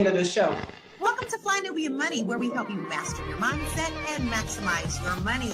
Of the show. Welcome to Fly Nubian Money, where we help you master your mindset and maximize your money.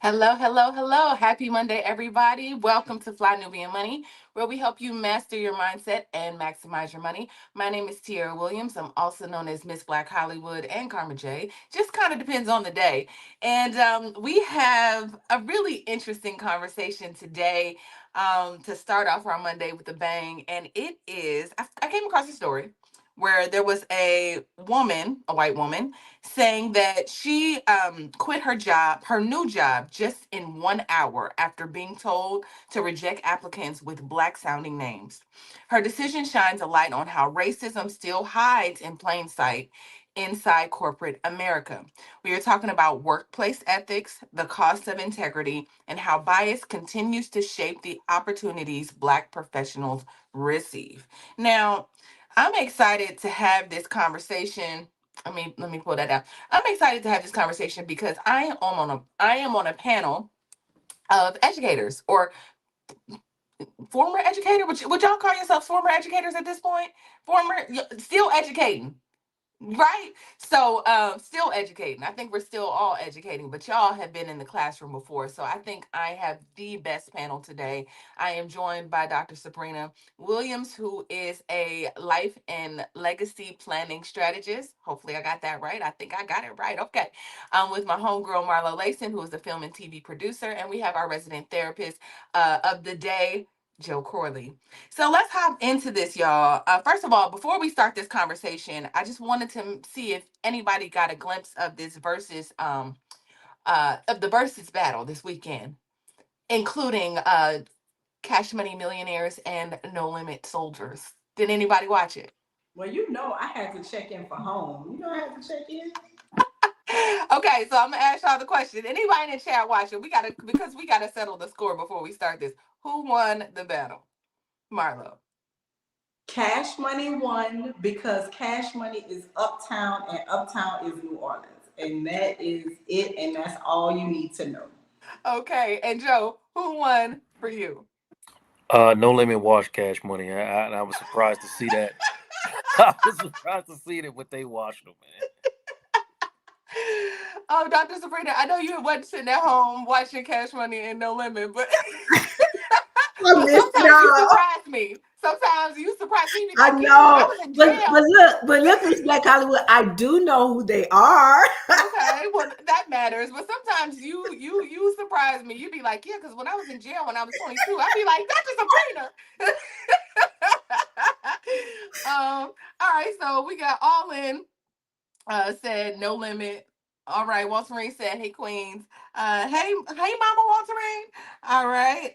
Hello, hello, hello. Happy Monday, everybody. Welcome to Fly Nubian Money, where we help you master your mindset and maximize your money. My name is Tiara Williams. I'm also known as Miss Black Hollywood and Karma J. Just kind of depends on the day. And we have a really interesting conversation today to start off our Monday with a bang. And it is, I came across a story where there was a woman, a white woman, saying that she quit her job, her new job, just in 1 hour after being told to reject applicants with black sounding names. Her decision shines a light on how racism still hides in plain sight inside corporate America. We are talking about workplace ethics, the cost of integrity, and how bias continues to shape the opportunities black professionals receive. Now, I'm excited to have this conversation. Let me pull that out. I'm excited to have this conversation because I am on a panel of educators or former educator. Would y'all call yourselves former educators at this point? Still educating. Right. So still educating. I think we're still all educating, but y'all have been in the classroom before. So I think I have the best panel today. I am joined by Dr. Sabrina Williams, who is a life and legacy planning strategist. Hopefully I got that right. I think I got it right. Okay. With my homegirl Marlo, who is a film and TV producer. And we have our resident therapist of the day, Joe Corley. So let's hop into this, y'all. First of all, before we start this conversation, I just wanted to see if anybody got a glimpse of this versus of the versus battle this weekend, including Cash Money Millionaires and No Limit Soldiers. Did anybody watch it? Well, I had to check in for home. I had to check in. Okay, so I'm gonna ask y'all the question. Anybody in the chat watching? Because we gotta settle the score before we start this. Who won the battle? Marlo. Cash Money won because Cash Money is uptown and uptown is New Orleans. And that is it. And that's all you need to know. Okay, and Joe, who won for you? No Limit Wash Cash Money. I was surprised to see that. I was surprised to see that what they washed them, man. Oh, Dr. Sabrina, I know you wasn't sitting at home watching Cash Money and No Limit, but sometimes you surprise me. Sometimes you surprise me. I Like, know, I was in jail. but look, Miss Black Hollywood. I do know who they are. Okay, well that matters. But sometimes you surprise me. You'd be like, yeah, because when I was in jail when I was 22, I'd be like, Dr. Sabrina. All right, so we got All In said No Limit. All right, Walterine said, "Hey Queens, hey Mama Walterine." All right,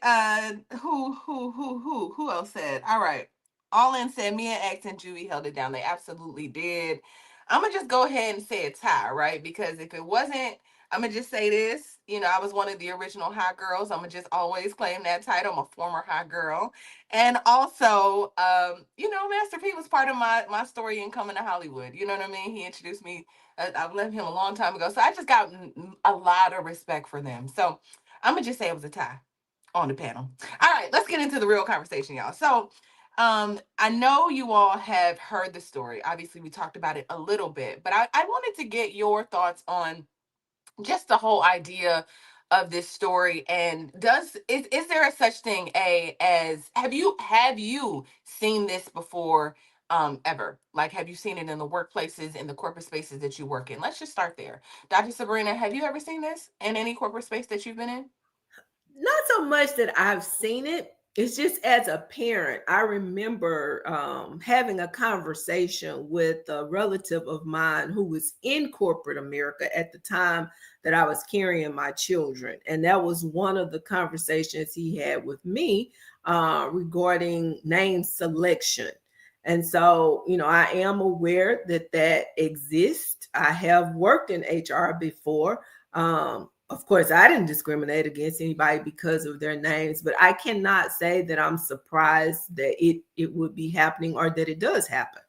who else said? All right, All In said, "Me and X and Juvie held it down. They absolutely did." I'm gonna just go ahead and say a tie, right? Because if it wasn't, I'm gonna just say this. I was one of the original hot girls. I'm gonna just always claim that title. I'm a former hot girl, and also, Master P was part of my story in coming to Hollywood. You know what I mean? He introduced me. I've left him a long time ago, so I just got a lot of respect for them. So I'm gonna just say it was a tie on the panel. All right, let's get into the real conversation, y'all. So I know you all have heard the story. Obviously, we talked about it a little bit, but I wanted to get your thoughts on just the whole idea of this story. And is there a such thing as have you seen this before ever? Like, have you seen it in the workplaces, in the corporate spaces that you work in? Let's just start there. Dr. Sabrina, have you ever seen this in any corporate space that you've been in? Not so much that I've seen it, it's just as a parent, I remember having a conversation with a relative of mine who was in corporate America at the time that I was carrying my children. And that was one of the conversations he had with me regarding name selection. And so, I am aware that that exists. I have worked in HR before. Of course, I didn't discriminate against anybody because of their names, but I cannot say that I'm surprised that it would be happening or that it does happen.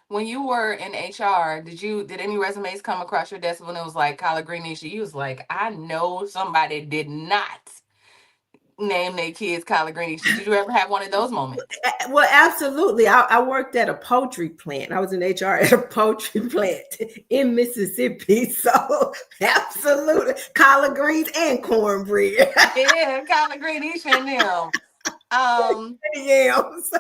When you were in HR, did any resumes come across your desk when it was like collard greenish? You was like, I know somebody did not name their kids collard greenish. Did you ever have one of those moments? Well, absolutely. I worked at a poultry plant. I was in HR at a poultry plant in Mississippi. So absolutely. Collard greens and cornbread. Yeah, collard greenish and them. Yams.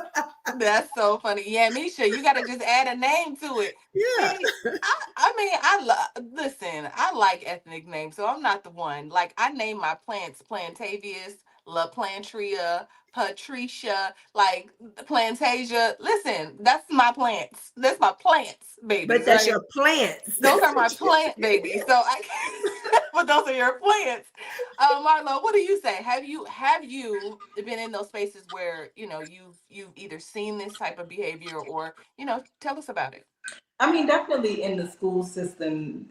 That's so funny. Yeah, Misha, you got to just add a name to it. Yeah. See, I mean, listen, I like ethnic names, so I'm not the one. Like, I name my plants Plantavius, La Plantria, Patricia, like Plantasia. Listen, that's my plants. That's my plants, babies. But that's right? your plants. Those are my plant babies. So but those are your plants. Marlo, what do you say? Have you been in those spaces where you've either seen this type of behavior or tell us about it? I mean, definitely in the school system,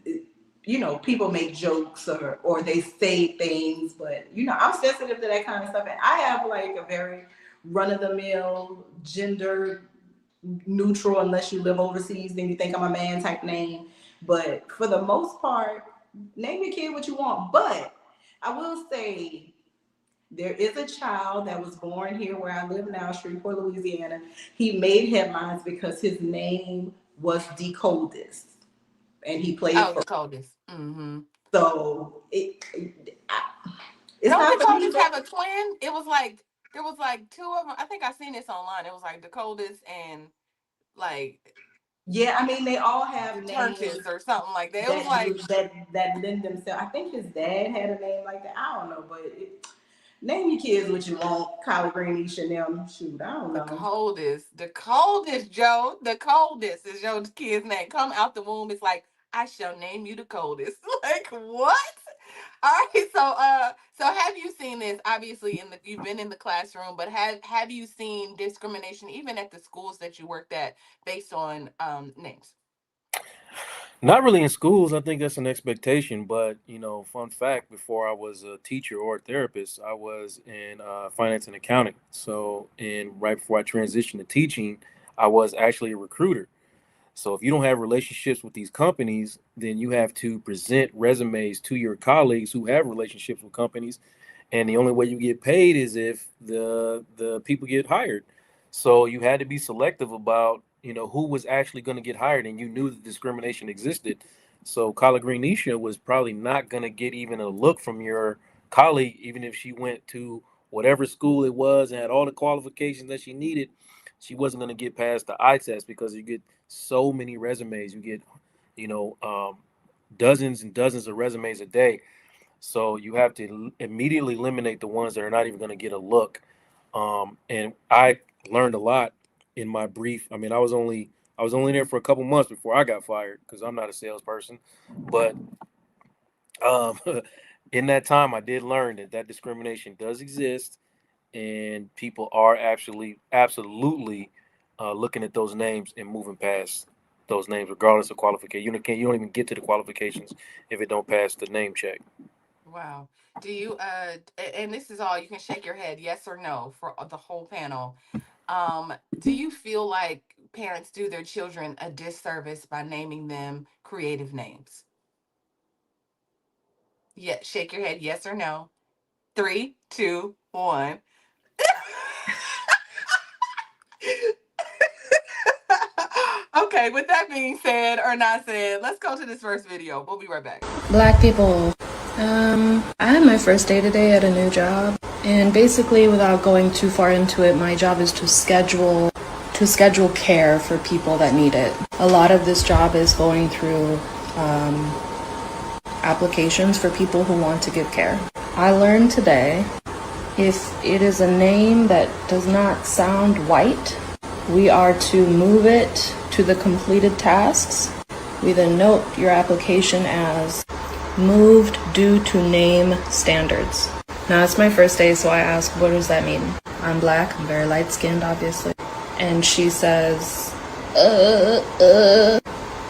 people make jokes or they say things, but I'm sensitive to that kind of stuff, and I have like a very run of the mill gender neutral, unless you live overseas, then you think I'm a man type name. But for the most part, name your kid what you want. But I will say there is a child that was born here where I live now, Shreveport, Louisiana. He made headlines because his name was the coldest, and he played Oh, for the coldest. Mm-hmm. So it's Don't not the for me. coldest have a twin? It was like there was like two of them. I think I seen this online. It was like the coldest and like Yeah, I mean they all have names churches or something like that. It was like that lend themselves. I think his dad had a name like that. I don't know, but name your kids what you want. Collard green, Chanel. Shoot, I don't the know. coldest, Joe. The coldest is your kid's name. Come out the womb. It's like, I shall name you the coldest. Like, what? All right. So have you seen this? Obviously, you've been in the classroom, but have you seen discrimination even at the schools that you worked at based on names? Not really in schools. I think that's an expectation. But fun fact: before I was a teacher or a therapist, I was in finance and accounting. So, and right before I transitioned to teaching, I was actually a recruiter. So, if you don't have relationships with these companies, then you have to present resumes to your colleagues who have relationships with companies, and the only way you get paid is if the people get hired. So you had to be selective about who was actually going to get hired, and you knew that discrimination existed. So Kala Greenisha was probably not going to get even a look from your colleague, even if she went to whatever school it was and had all the qualifications that she needed. She wasn't going to get past the eye test because you get so many resumes. You get you know um, dozens and dozens of resumes a day, so you have to immediately eliminate the ones that are not even going to get a look. And I learned a lot in my brief. I mean, I was only there for a couple months before I got fired because I'm not a salesperson. But um, in that time, I did learn that discrimination does exist, and people are actually absolutely looking at those names and moving past those names, regardless of qualification. You don't even get to the qualifications if it don't pass the name check. Wow. Do you and this is all, you can shake your head yes or no for the whole panel. Do you feel like parents do their children a disservice by naming them creative names? Yeah, shake your head yes or no. Three, two, one. Okay, with that being said or not said, let's go to this first video. We'll be right back. Black people. I had my first day today at a new job, and basically, without going too far into it, my job is to schedule care for people that need it. A lot of this job is going through applications for people who want to give care. I learned today If it is a name that does not sound white, we are to move it to the completed tasks. We then note your application as moved due to name standards. Now, it's my first day, so I ask, what does that mean? I'm black, I'm very light-skinned, obviously. And she says,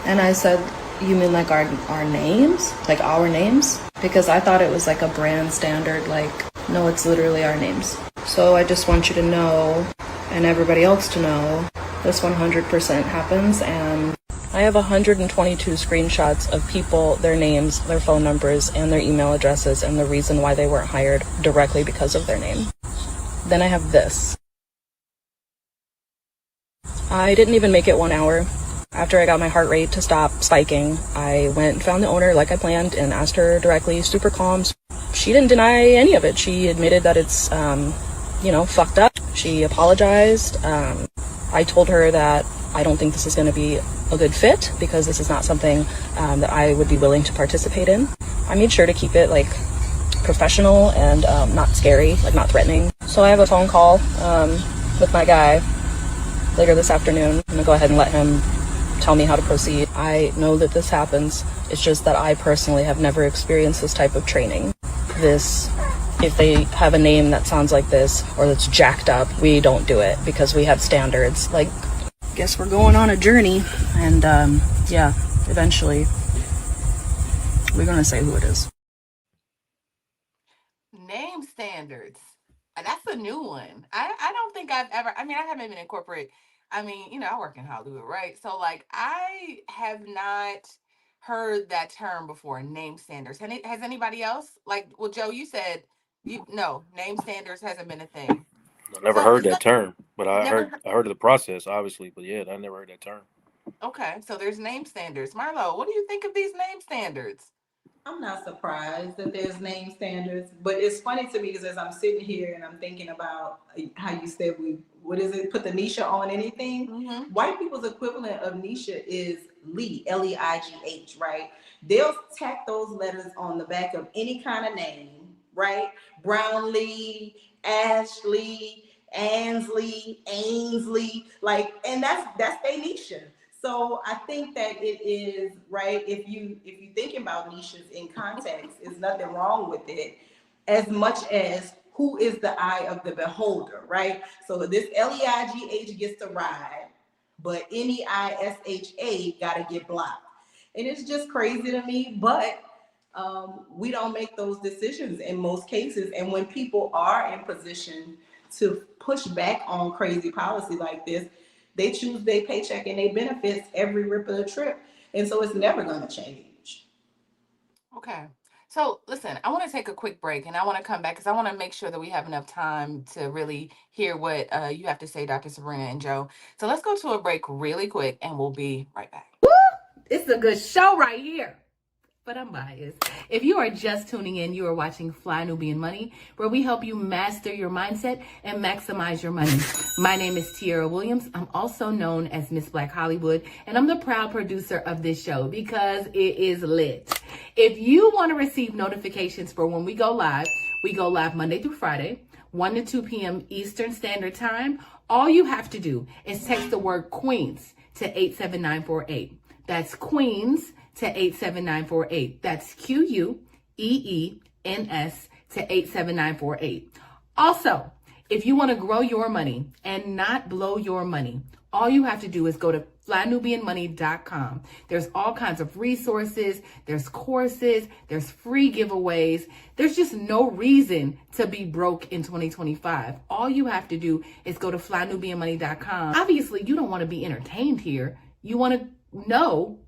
And I said, you mean like our names? Like our names? Because I thought it was like a brand standard, like, no, it's literally our names. So I just want you to know, and everybody else to know, this 100% happens, and I have 122 screenshots of people, their names, their phone numbers, and their email addresses, and the reason why they weren't hired directly because of their name. Then I have this. I didn't even make it 1 hour. After I got my heart rate to stop spiking, I went and found the owner like I planned and asked her directly, super calm. She didn't deny any of it. She admitted that it's, fucked up. She apologized. I told her that I don't think this is going to be a good fit because this is not something that I would be willing to participate in. I made sure to keep it like professional and not scary, like not threatening. So I have a phone call with my guy later this afternoon. I'm gonna go ahead and let him tell me how to proceed. I know that this happens. It's just that I personally have never experienced this type of training. If they have a name that sounds like this or that's jacked up, we don't do it because we have standards. Like, guess we're going on a journey, and eventually we're gonna say who it is. Name standards. That's a new one. I don't think I've ever, I haven't been in corporate. I work in Hollywood, right? So, like, I have not heard that term before, name standards. Has anybody else? Like, well, Joe, you said, no, name standards hasn't been a thing. I never So, heard that term, but I never heard of the process, obviously. But yeah, I never heard that term. Okay, so there's name standards. Marlo, what do you think of these name standards? I'm not surprised that there's name standards, but it's funny to me because as I'm sitting here and I'm thinking about how you said what is it, put the Nisha on anything? Mm-hmm. White people's equivalent of Nisha is Lee, Leigh, right? They'll tack those letters on the back of any kind of name, right? Brownlee, Ashley, Ansley, Ainsley, like, and that's their Nisha. So I think that it is right if you thinking about niches in context, there's nothing wrong with it, as much as who is the eye of the beholder, right? So this Leigh gets to ride, but Neisha got to get blocked, and it's just crazy to me. But we don't make those decisions in most cases, and when people are in position to push back on crazy policy like this, they choose their paycheck and their benefits every rip of the trip. And so it's never going to change. Okay. So listen, I want to take a quick break and I want to come back because I want to make sure that we have enough time to really hear what you have to say, Dr. Sabrina and Joe. So let's go to a break really quick and we'll be right back. It's a good show right here. But I'm biased. If you are just tuning in, you are watching Fly Nubian Money, where we help you master your mindset and maximize your money. My name is Tiara Williams. I'm also known as Miss Black Hollywood, and I'm the proud producer of this show because it is lit. If you want to receive notifications for when we go live Monday through Friday, 1 to 2 p.m. Eastern Standard Time. All you have to do is text the word Queens to 87948. That's Queens to 87948. That's QUEENS to 87948. Also, if you want to grow your money and not blow your money, all you have to do is go to flynubianmoney.com. There's all kinds of resources, there's courses, there's free giveaways. There's just no reason to be broke in 2025. All you have to do is go to flynubianmoney.com. Obviously, you don't want to be entertained here. You want to know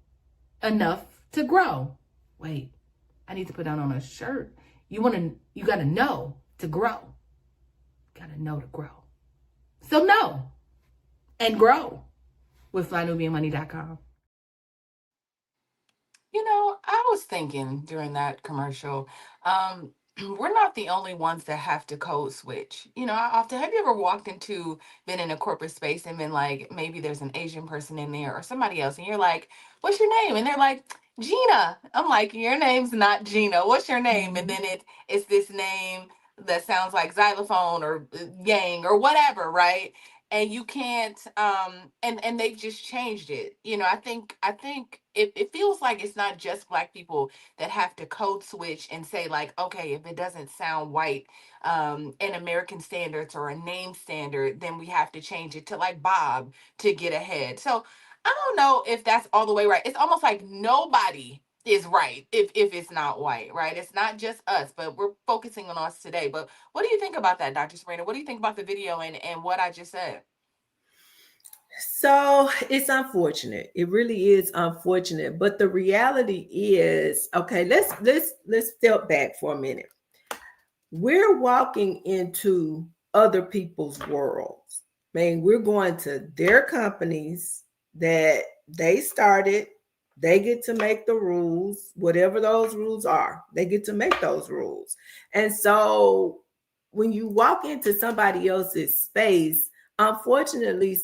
enough to grow. Wait, I need to put that on a shirt. You got to know to grow. Got to know to grow. So know and grow with flynubianmoney.com. I was thinking during that commercial, we're not the only ones that have to code switch. I often, have you ever been in a corporate space and been like, maybe there's an Asian person in there or somebody else, and you're like, what's your name? And they're like, Gina. I'm like, your name's not Gina. What's your name? And then it's this name that sounds like xylophone or yang or whatever, right? And you can't and they've just changed it. I think it feels like it's not just black people that have to code switch and say like, okay, if it doesn't sound white in American standards or a name standard, then we have to change it to like Bob to get ahead. So I don't know if that's all the way right. It's almost like nobody is right if it's not white, right? It's not just us, but we're focusing on us today. But what do you think about that, Dr. Sabrina? What do you think about the video and what I just said? So it's unfortunate. It really is unfortunate. But the reality is, okay, let's step back for a minute. We're walking into other people's worlds. Man, we're going to their companies that they started. They get to make the rules, whatever those rules are. They get to make those rules. And so when you walk into somebody else's space, unfortunately,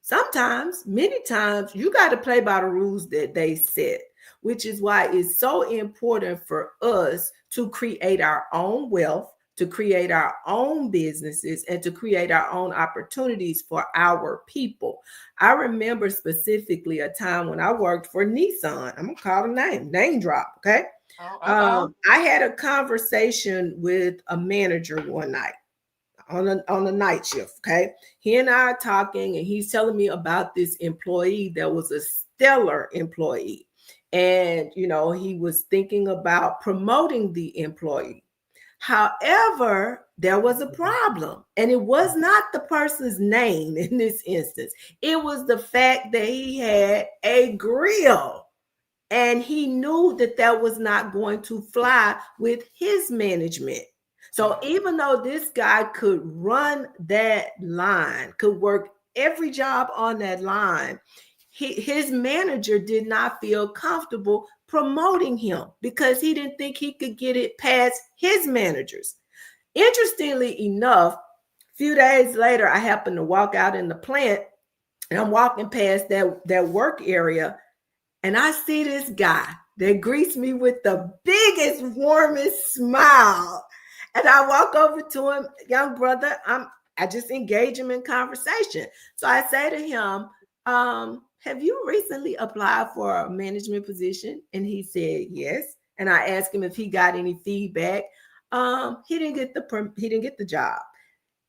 sometimes, many times, you got to play by the rules that they set, which is why it's so important for us to create our own wealth, to create our own businesses, and to create our own opportunities for our people. I remember specifically a time when I worked for Nissan. I'm going to call the name drop, okay? I had a conversation with a manager one night on the night shift. Okay. He and I are talking, and he's telling me about this employee that was a stellar employee. And, he was thinking about promoting the employee. However, there was a problem, and it was not the person's name in this instance. It was the fact that he had a grill, and he knew that that was not going to fly with his management. So even though this guy could run that line, could work every job on that line, his manager did not feel comfortable promoting him because he didn't think he could get it past his managers. Interestingly enough, a few days later, I happened to walk out in the plant, and I'm walking past that work area, and I see this guy that greets me with the biggest, warmest smile. And I walk over to him, young brother. I just engage him in conversation. So I say to him, have you recently applied for a management position? And he said yes. And I asked him if he got any feedback. He didn't get the job.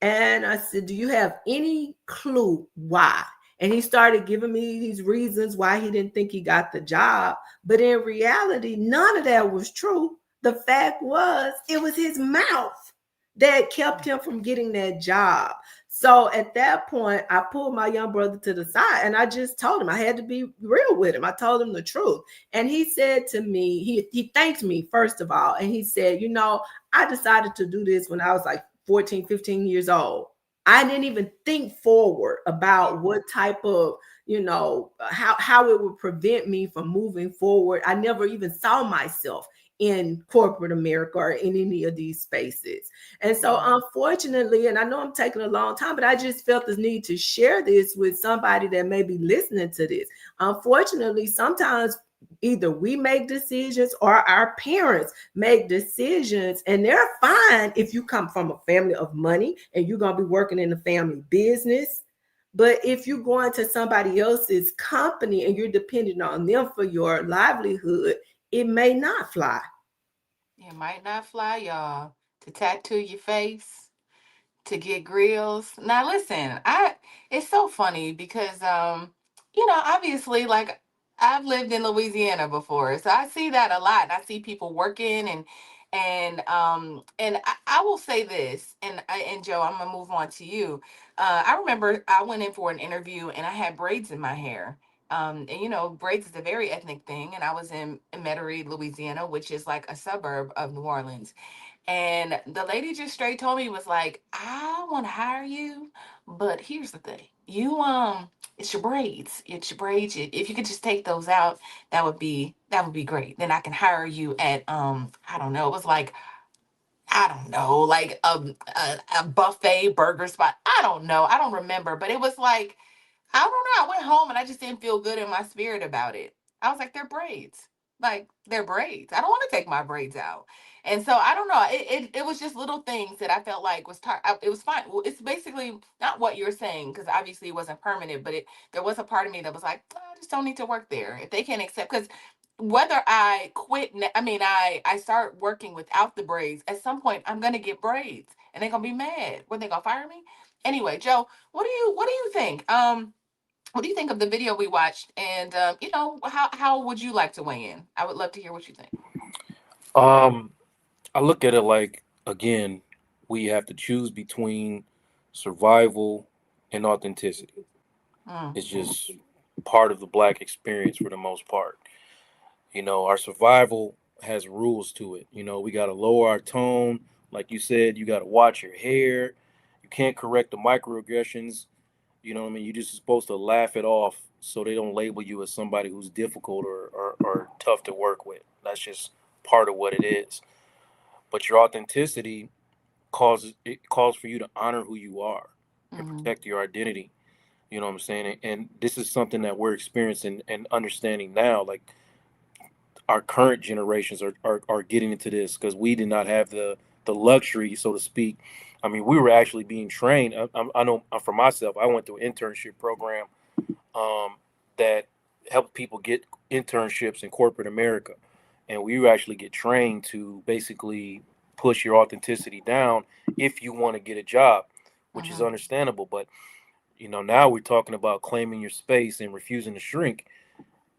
And I said, do you have any clue why? And he started giving me these reasons why he didn't think he got the job. But in reality, none of that was true. The fact was, it was his mouth that kept him from getting that job. So at that point, I pulled my young brother to the side, and I just told him, I had to be real with him. I told him the truth. And he said to me, he thanked me, first of all. And he said, I decided to do this when I was like 14, 15 years old. I didn't even think forward about what type of, how it would prevent me from moving forward. I never even saw myself in corporate America or in any of these spaces. And so unfortunately, and I know I'm taking a long time, but I just felt the need to share this with somebody that may be listening to this. Unfortunately, sometimes either we make decisions or our parents make decisions, and they're fine if you come from a family of money and you're going to be working in the family business. But if you go into somebody else's company and you're dependent on them for your livelihood, it may not fly. It might not fly, y'all. To tattoo your face, to get grills. Now listen, it's so funny because obviously like I've lived in Louisiana before. So I see that a lot. I see people working and I will say this, and Joe, I'm gonna move on to you. I remember I went in for an interview and I had braids in my hair. And braids is a very ethnic thing, and I was in Metairie, Louisiana, which is like a suburb of New Orleans. And the lady just straight told me, was like, I want to hire you, but here's the thing. It's your braids. It's your braids. If you could just take those out, that would be great. Then I can hire you at I don't know. It was like, I don't know, like a buffet burger spot. I don't know. I don't remember, but it was like, I don't know. I went home and I just didn't feel good in my spirit about it. I was like, they're braids. Like, they're braids. I don't want to take my braids out. And so I don't know. It was just little things that I felt like was it was fine. Well, it's basically not what you're saying, because obviously it wasn't permanent, but there was a part of me that was like, "Oh, I just don't need to work there if they can't accept." Because whether I quit, I start working without the braids. At some point, I'm gonna get braids, and they're gonna be mad. What, they gonna fire me? Anyway, Joe, what do you think? What do you think of the video we watched? And how would you like to weigh in? I would love to hear what you think. Um, I look at it like, again, we have to choose between survival and authenticity. Mm. It's just part of the black experience for the most part. Our survival has rules to it. We got to lower our tone. Like you said, you got to watch your hair. You can't correct the microaggressions. You know what I mean? You're just supposed to laugh it off so they don't label you as somebody who's difficult or tough to work with. That's just part of what it is. But your authenticity calls for you to honor who you are and Mm-hmm. protect your identity. You know what I'm saying? And this is something that we're experiencing and understanding now. Like, our current generations are getting into this because we did not have the luxury, so to speak. I mean, we were actually being trained. I know for myself, I went through an internship program that helped people get internships in corporate America, and we actually get trained to basically push your authenticity down if you want to get a job, which is Mm-hmm. understandable. But now we're talking about claiming your space and refusing to shrink,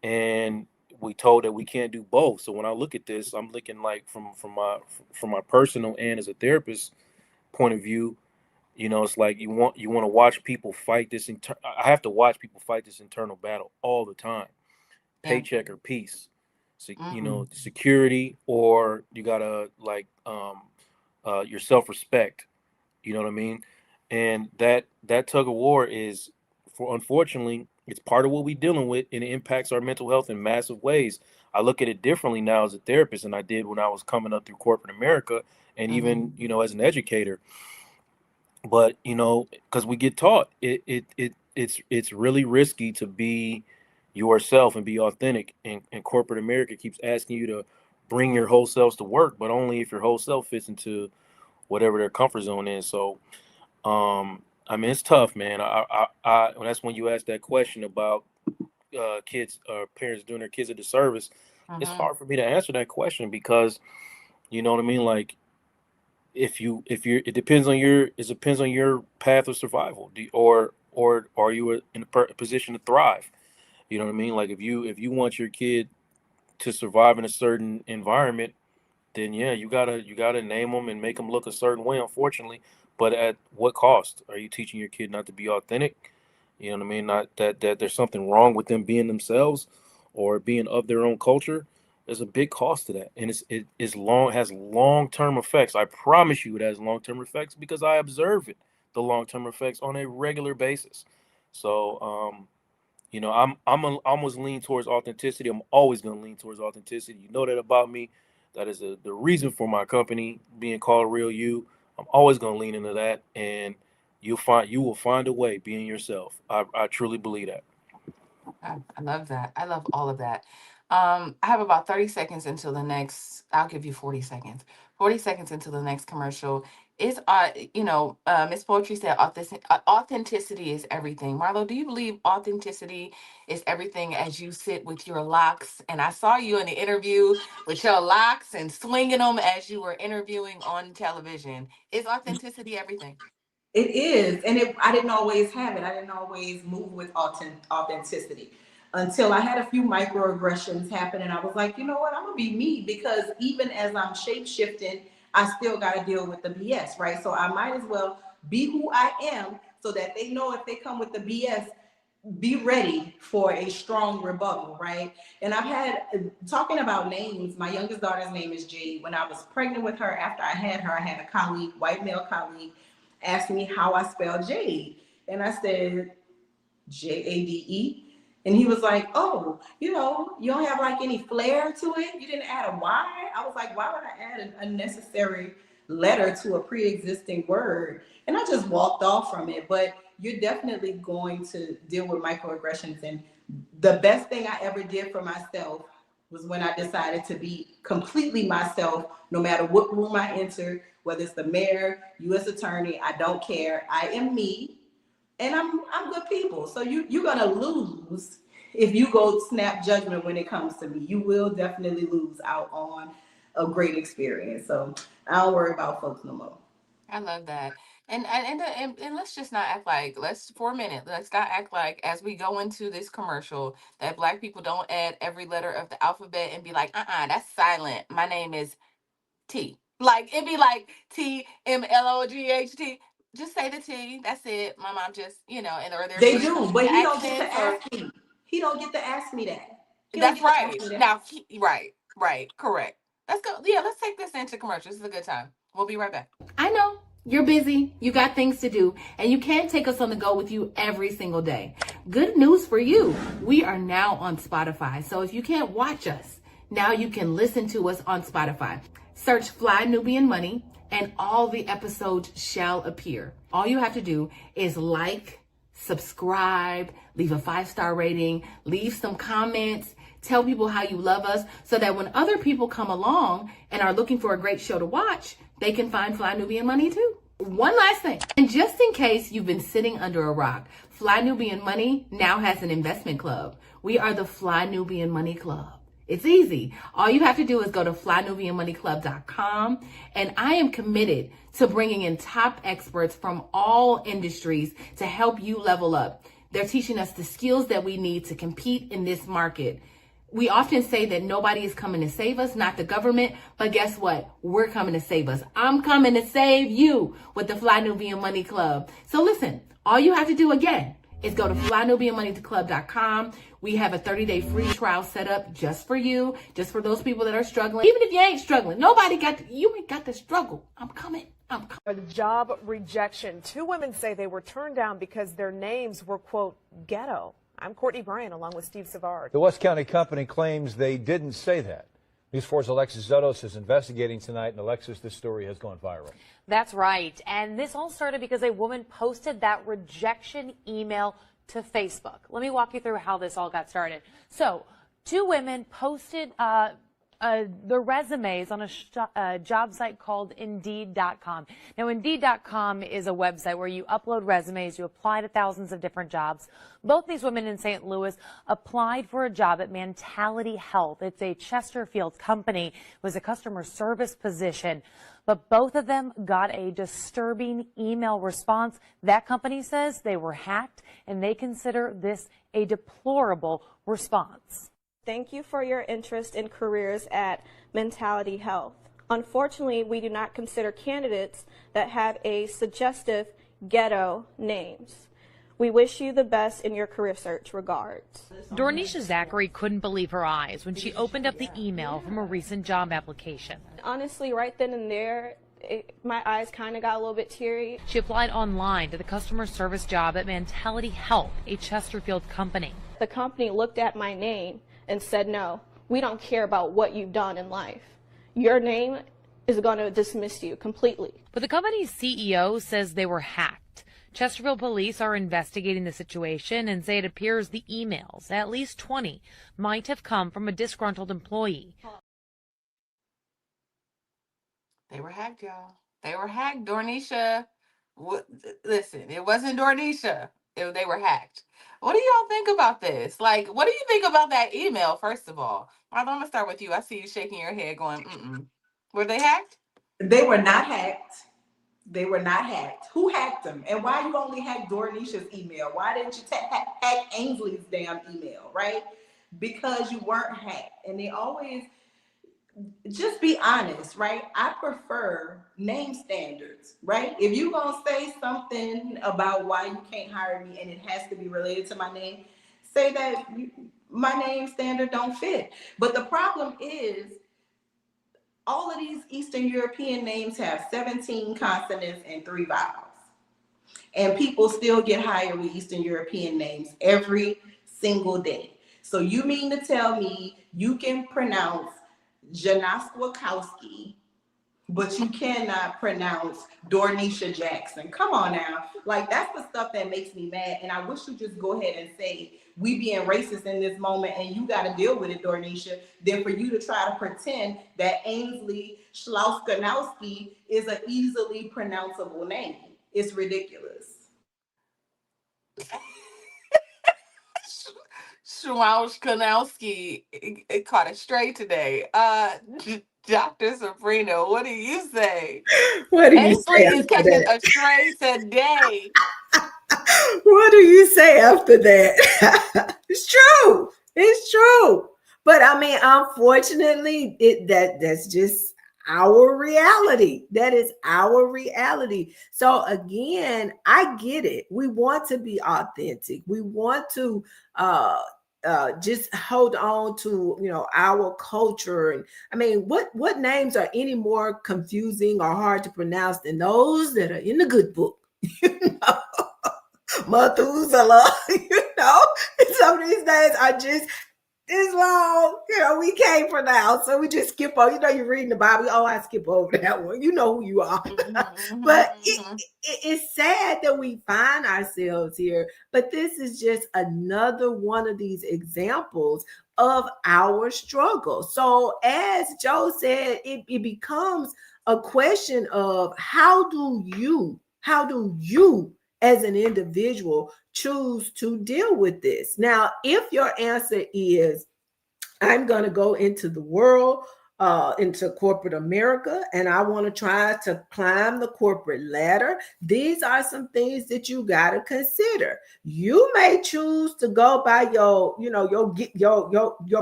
and we told that we can't do both. So when I look at this, I'm looking like from my personal and as a therapist point of view. It's like you want to watch people fight this. I have to watch people fight this internal battle all the time. Yeah. Paycheck or peace. So, Mm-hmm. security, or you gotta like your self respect. You know what I mean? And that tug of war is, for unfortunately, it's part of what we're dealing with, and it impacts our mental health in massive ways. I look at it differently now as a therapist than I did when I was coming up through corporate America, and Mm-hmm. even as an educator. But because we get taught it's really risky to be yourself and be authentic, and corporate America keeps asking you to bring your whole selves to work, but only if your whole self fits into whatever their comfort zone is. So I mean, it's tough, man. That's when you ask that question about kids or parents doing their kids a disservice. It's Mm-hmm. hard for me to answer that question because you know what I mean. Like, it depends on your path of survival. Or are you in a position to thrive? You know what I mean. Like, if you want your kid to survive in a certain environment, then yeah, you gotta name them and make them look a certain way, unfortunately. But at what cost? Are you teaching your kid not to be authentic? You know what I mean? Not that there's something wrong with them being themselves or being of their own culture. There's a big cost to that, and has long term effects. I promise you, it has long term effects because I observe the long term effects on a regular basis. So almost lean towards authenticity. I'm always going to lean towards authenticity. You know that about me. That is the reason for my company being called Real You. I'm always going to lean into that, and you will find a way being yourself. I truly believe that. I love that. I love all of that. I have about 30 seconds until the next, I'll give you 40 seconds. 40 seconds until the next commercial. Miss Poetry said authenticity is everything. Marlo, do you believe authenticity is everything as you sit with your locks? And I saw you in the interview with your locks and swinging them as you were interviewing on television. Is authenticity everything? It is, and I didn't always have it. I didn't always move with authenticity until I had a few microaggressions happen, and I was like, you know what, I'm gonna be me because even as I'm shape shifting, I still got to deal with the BS, right? So I might as well be who I am, so that they know if they come with the BS, be ready for a strong rebuttal, right? And I've had, talking about names, my youngest daughter's name is Jade. When I was pregnant with her, after I had her, I had a colleague, white male colleague, asked me how I spell Jade. And I said, Jade. And he was like, oh, you don't have like any flair to it. You didn't add a Y. I was like, why would I add an unnecessary letter to a pre-existing word? And I just walked off from it. But you're definitely going to deal with microaggressions. And the best thing I ever did for myself was when I decided to be completely myself, no matter what room I enter, whether it's the mayor, U.S. attorney, I don't care. I am me, and I'm good people. So you're gonna lose if you go snap judgment when it comes to me. You will definitely lose out on a great experience. So I don't worry about folks no more. I love that. And let's just not act like, let's for a minute, let's not act like as we go into this commercial that Black people don't add every letter of the alphabet and be like, that's silent. My name is T. Like it'd be like TMLOGHT. Just say the T. That's it. My mom just, and or They there's do, but the he don't get to accents or ask me. He don't get to ask me that. He don't that's get to ask right. me that. Now right, correct. Let's go. Yeah, let's take this into commercial. This is a good time. We'll be right back. I know you're busy, you got things to do, and you can't take us on the go with you every single day. Good news for you. We are now on Spotify. So if you can't watch us, now you can listen to us on Spotify. Search Fly Nubian Money and all the episodes shall appear. All you have to do is like, subscribe, leave a 5-star rating, leave some comments, tell people how you love us so that when other people come along and are looking for a great show to watch, they can find Fly Nubian Money too. One last thing, and just in case you've been sitting under a rock, Fly Nubian Money now has an investment club. We are the Fly Nubian Money Club. It's easy. All you have to do is go to flynubianmoneyclub.com, and I am committed to bringing in top experts from all industries to help you level up. They're teaching us the skills that we need to compete in this market. We often say that nobody is coming to save us, not the government, but guess what? We're coming to save us. I'm coming to save you with the Fly Nubian Money Club. So listen, all you have to do again is go to flynubianmoneyclub.com. We have a 30-day free trial set up just for you, just for those people that are struggling. Even if you ain't struggling, you ain't got to struggle. I'm coming. A job rejection. 2 women say they were turned down because their names were, quote, ghetto. I'm Courtney Bryan along with Steve Savard. The West County company claims they didn't say that. News 4's Alexis Zotos is investigating tonight, and Alexis, this story has gone viral. That's right. And this all started because a woman posted that rejection email to Facebook. Let me walk you through how this all got started. So 2 women posted their resumes on a job site called Indeed.com. Now, Indeed.com is a website where you upload resumes, you apply to thousands of different jobs. Both these women in St. Louis applied for a job at Mentality Health. It's a Chesterfield company. It was a customer service position. But both of them got a disturbing email response. That company says they were hacked, and they consider this a deplorable response. Thank you for your interest in careers at Mentality Health. Unfortunately, we do not consider candidates that have a suggestive ghetto names. We wish you the best in your career search. Regards. Dornisha Zachary couldn't believe her eyes when she opened up the email from a recent job application. Honestly, right then and there, my eyes kind of got a little bit teary. She applied online to the customer service job at Mentality Health, a Chesterfield company. The company looked at my name and said, no, we don't care about what you've done in life. Your name is going to dismiss you completely. But the company's CEO says they were hacked. Chesterfield police are investigating the situation and say it appears the emails, at least 20, might have come from a disgruntled employee. They were hacked, y'all. They were hacked, Dornisha. Listen, it wasn't Dornisha. They were hacked. What do y'all think about this? Like, what do you think about that email, first of all? Marlo, I'm going to start with you. I see you shaking your head going, mm-mm. Were they hacked? They were not hacked. They were not hacked. Who hacked them? And why you only hacked Dornisha's email? Why didn't you hack Ainsley's damn email, right? Because you weren't hacked. And they always, just be honest, right? I prefer name standards, right? If you're going to say something about why you can't hire me and it has to be related to my name, say that my name standard don't fit. But the problem is, all of these Eastern European names have 17 consonants and 3 vowels. And people still get hired with Eastern European names every single day. So you mean to tell me you can pronounce Janoskowski but you cannot pronounce Dornisha Jackson. Come on now. Like, that's the stuff that makes me mad. And I wish you just go ahead and say, we being racist in this moment and you got to deal with it, Dornisha, than for you to try to pretend that Ainsley Schlauskanowski is an easily pronounceable name. It's ridiculous. Schmaush Kanowski it caught it straight today. Dr. Sabrina, what do you say? What do you Ainsley say is after catching that? a stray today. What do you say after that? It's true. It's true. But I mean, unfortunately, that's just our reality. That is our reality. So again, I get it. We want to be authentic. We want to just hold on to our culture. And I mean, what names are any more confusing or hard to pronounce than those that are in the good book? Methuselah, some of these names are just this long, we can't pronounce. So we just skip over. You're reading the Bible. Oh, I skip over that one. You know who you are. But it's sad that we find ourselves here. But this is just another one of these examples of our struggle. So as Joe said, it becomes a question of how do you as an individual choose to deal with this? Now, if your answer is, I'm going to go into the world, into corporate America, and I want to try to climb the corporate ladder, these are some things that you got to consider. You may choose to go by your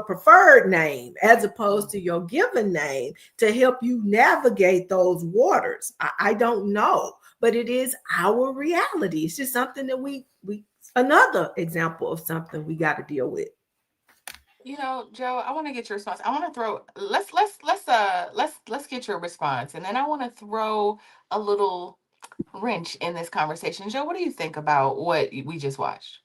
preferred name as opposed to your given name to help you navigate those waters. I don't know, but it is our reality. It's just something that we another example of something we got to deal with. Joe, I want to get your response. I want to throw let's get your response, and then I want to throw a little wrench in this conversation. Joe, what do you think about what we just watched?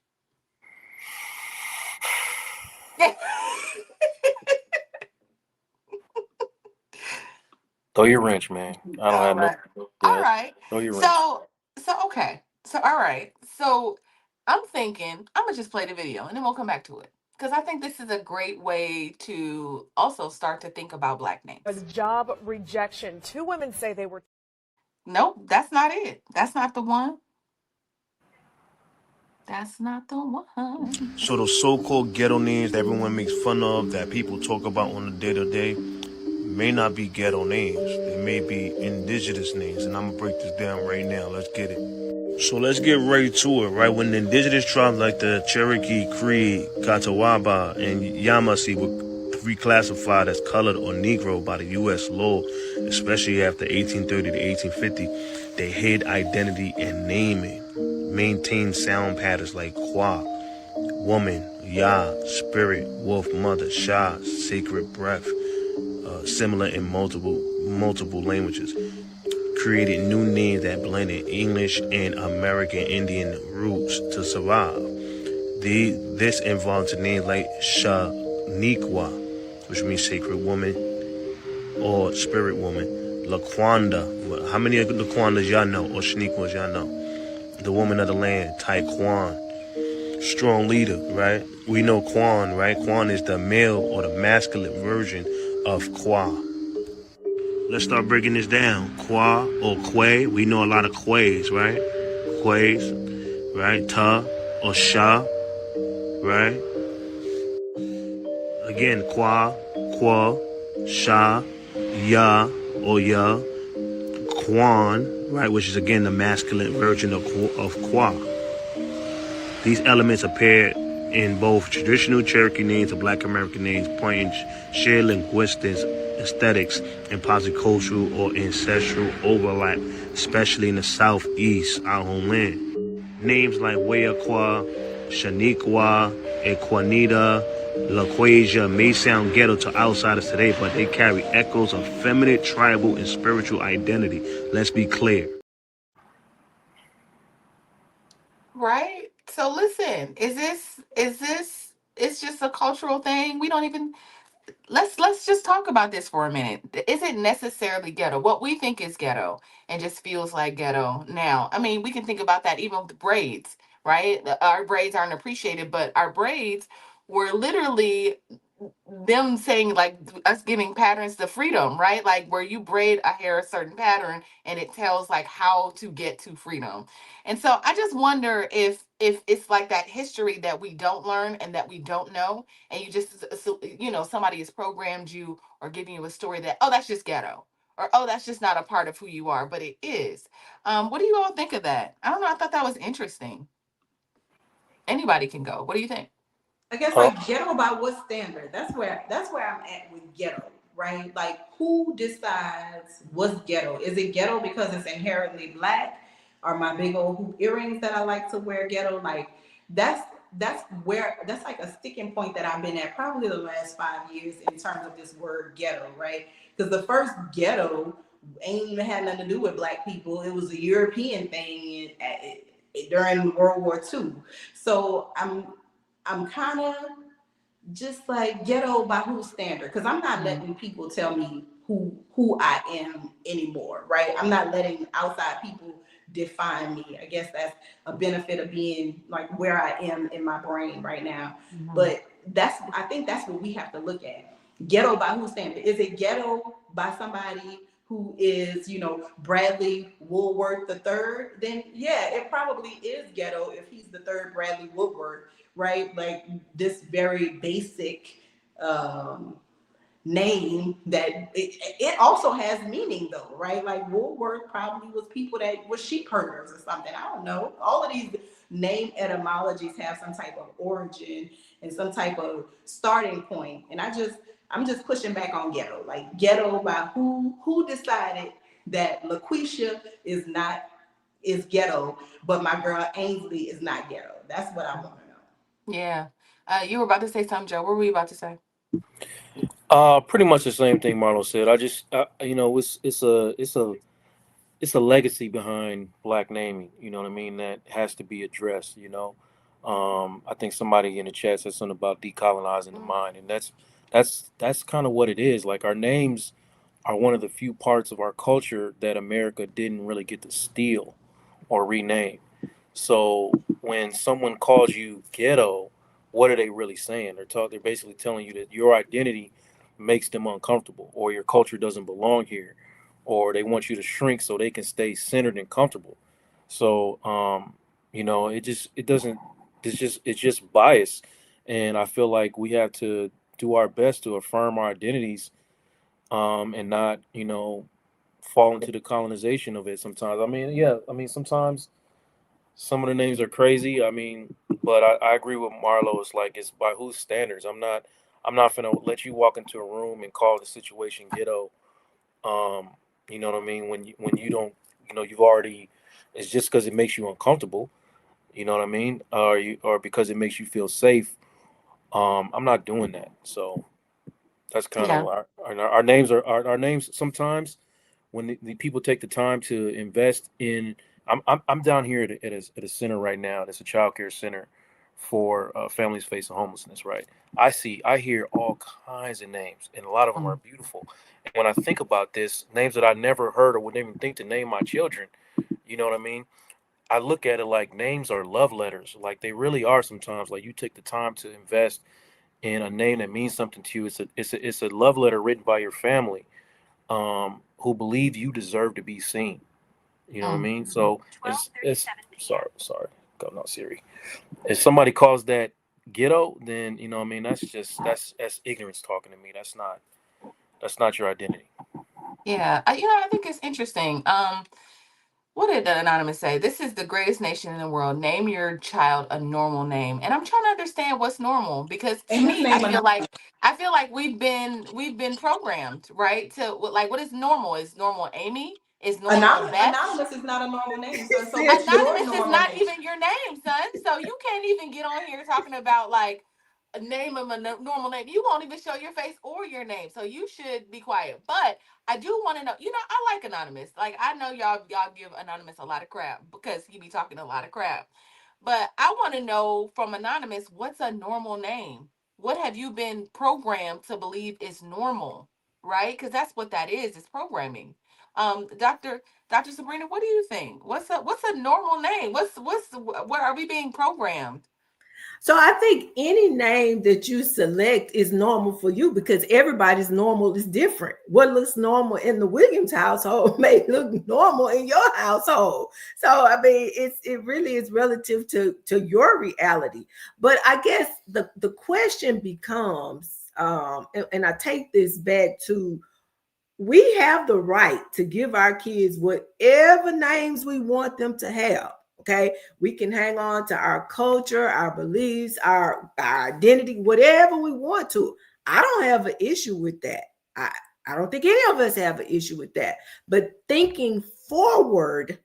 Throw your wrench, man. I don't have Right. no. All Yeah, right. throw your wrench. So okay. So all right. So I'm thinking I'm gonna just play the video and then we'll come back to it because I think this is a great way to also start to think about Black names. Was job rejection. 2 women say they were. Nope, that's not it. That's not the one. That's not the one. So those so-called ghetto names that everyone makes fun of, that people talk about on the day-to-day, may not be ghetto names. They may be indigenous names, and I'm gonna break this down right now. Let's get it. So let's get right to it, right? When the indigenous tribes like the Cherokee, Cree, Catawba, and Yamasee were reclassified as colored or Negro by the U.S. law, especially after 1830 to 1850, they hid identity and naming, maintained sound patterns like Kwa, woman, Yah, spirit, wolf, mother, Shah, sacred breath, similar in multiple languages. Created new names that blended English and American Indian roots to survive. This involved names like Shaniqua, which means sacred woman or spirit woman. Laquanda, how many of Laquandas y'all know, or Shaniquas y'all know? The woman of the land, Taekwon. Strong leader, right? We know Quan, right? Quan is the male or the masculine version of Kwa. Let's start breaking this down. Kwa or Kwe, we know a lot of Kways, right? Kways, right? Ta or Sha, right? Again, Kwa, Sha, Ya or Ya, Kwan, right? Which is again the masculine version of Kwa. These elements appear in both traditional Cherokee names and Black American names, pointing shared linguistics, aesthetics, and positive cultural or ancestral overlap, especially in the Southeast, our homeland. Names like Weaqua, Shaniqua, Equanita, LaQuasia may sound ghetto to outsiders today, but they carry echoes of feminine, tribal, and spiritual identity. Let's be clear. Right? So listen, is this it's just a cultural thing? We don't even let's just talk about this for a minute. Is it necessarily ghetto? What we think is ghetto and just feels like ghetto now. I mean, we can think about that even with the braids, right? Our braids aren't appreciated, but our braids were literally them saying like us giving patterns to freedom, right? Like where you braid a hair a certain pattern and it tells like how to get to freedom. And so I just wonder if it's like that history that we don't learn and that we don't know, and you just somebody has programmed you or giving you a story that, oh, that's just ghetto, or oh, that's just not a part of who you are, but it is. What do you all think of that? I don't know, I thought that was interesting. Anybody can go. What do you think? I guess Uh, like ghetto by what standard? That's where I'm at with ghetto, right? Like who decides what's ghetto? Is it ghetto because it's inherently black? Are my big old hoop earrings that I like to wear ghetto? Like that's that's like a sticking point that I've been at probably the last 5 years in terms of this word ghetto, right? Because the first ghetto ain't even had nothing to do with black people. It was a European thing during World War II. So I'm kind of just like ghetto by whose standard, because I'm not letting people tell me who I am anymore, right? I'm not letting outside people define me. I guess that's a benefit of being like where I am in my brain right now. But I think that's what we have to look at. Ghetto by whose standard? Is it ghetto by somebody who is, Bradley Woodworth the third? Then yeah, it probably is ghetto if he's the third Bradley Woodworth, right? Like this very basic name that it also has meaning though, right? Like Woolworth probably was people that was sheep herders or something. I don't know. All of these name etymologies have some type of origin and some type of starting point. And I'm just pushing back on ghetto. Like ghetto by who decided that LaQuisha is ghetto, but my girl Ainsley is not ghetto. That's what I want to know. Yeah. You were about to say something, Joe. What were you about to say? pretty much the same thing Marlo said. I just, it's a legacy behind black naming. You know what I mean? That has to be addressed. I think somebody in the chat said something about decolonizing the mind, and that's kind of what it is. Like our names are one of the few parts of our culture that America didn't really get to steal or rename. So when someone calls you ghetto, what are they really saying? They're basically telling you that your identity makes them uncomfortable, or your culture doesn't belong here, or they want you to shrink so they can stay centered and comfortable. So it doesn't. It's just bias, and I feel like we have to do our best to affirm our identities, and not fall into the colonization of it. Sometimes, I mean, yeah, I mean sometimes some of the names are crazy. I mean, but I agree with Marlo. It's like it's by whose standards. I'm not gonna let you walk into a room and call the situation ghetto. Um, you know what I mean? When you don't, you've already. It's just because it makes you uncomfortable. You know what I mean? Or because it makes you feel safe. I'm not doing that. So that's kind of Yeah. our names are our names sometimes when the people take the time to invest in. I'm down here at a center right now. That's a child care center for families facing homelessness. Right. I hear all kinds of names, and a lot of them are Mm. beautiful. And when I think about this, names that I never heard or wouldn't even think to name my children, you know what I mean? I look at it like names are love letters. Like they really are sometimes. Like you take the time to invest in a name that means something to you. It's a love letter written by your family, who believe you deserve to be seen. You know what I Mm. mean? So it's sorry, go not Siri. If somebody calls that ghetto, then you know what I mean that's ignorance talking to me. That's not your identity. Yeah. I think it's interesting. What did the anonymous say? This is the greatest nation in the world. Name your child a normal name. And I'm trying to understand what's normal, because to And his me, I name feel anonymous. like we've been programmed, right? To like, what is normal? Is normal Amy? Is normal Beth? Anonymous is not a normal name, son. So what's Sis, your Anonymous is normal not name? even your name, son. So you can't even get on here talking about like a name of a normal name. You won't even show your face or your name. So you should be quiet. But I do want to know, I like Anonymous. Like I know y'all give Anonymous a lot of crap because he be talking a lot of crap. But I want to know from Anonymous, what's a normal name? what have you been programmed to believe is normal, right? Because that's what that is. It's programming. Dr. Sabrina, what do you think? What's a normal name? What are we being programmed? So I think any name that you select is normal for you because everybody's normal is different. What looks normal in the Williams household may look normal in your household. So I mean, it really is relative to your reality. But I guess the question becomes, and I take this back to, we have the right to give our kids whatever names we want them to have. Okay, we can hang on to our culture, our beliefs, our identity, whatever we want to. I don't have an issue with that. I don't think any of us have an issue with that. But thinking forward,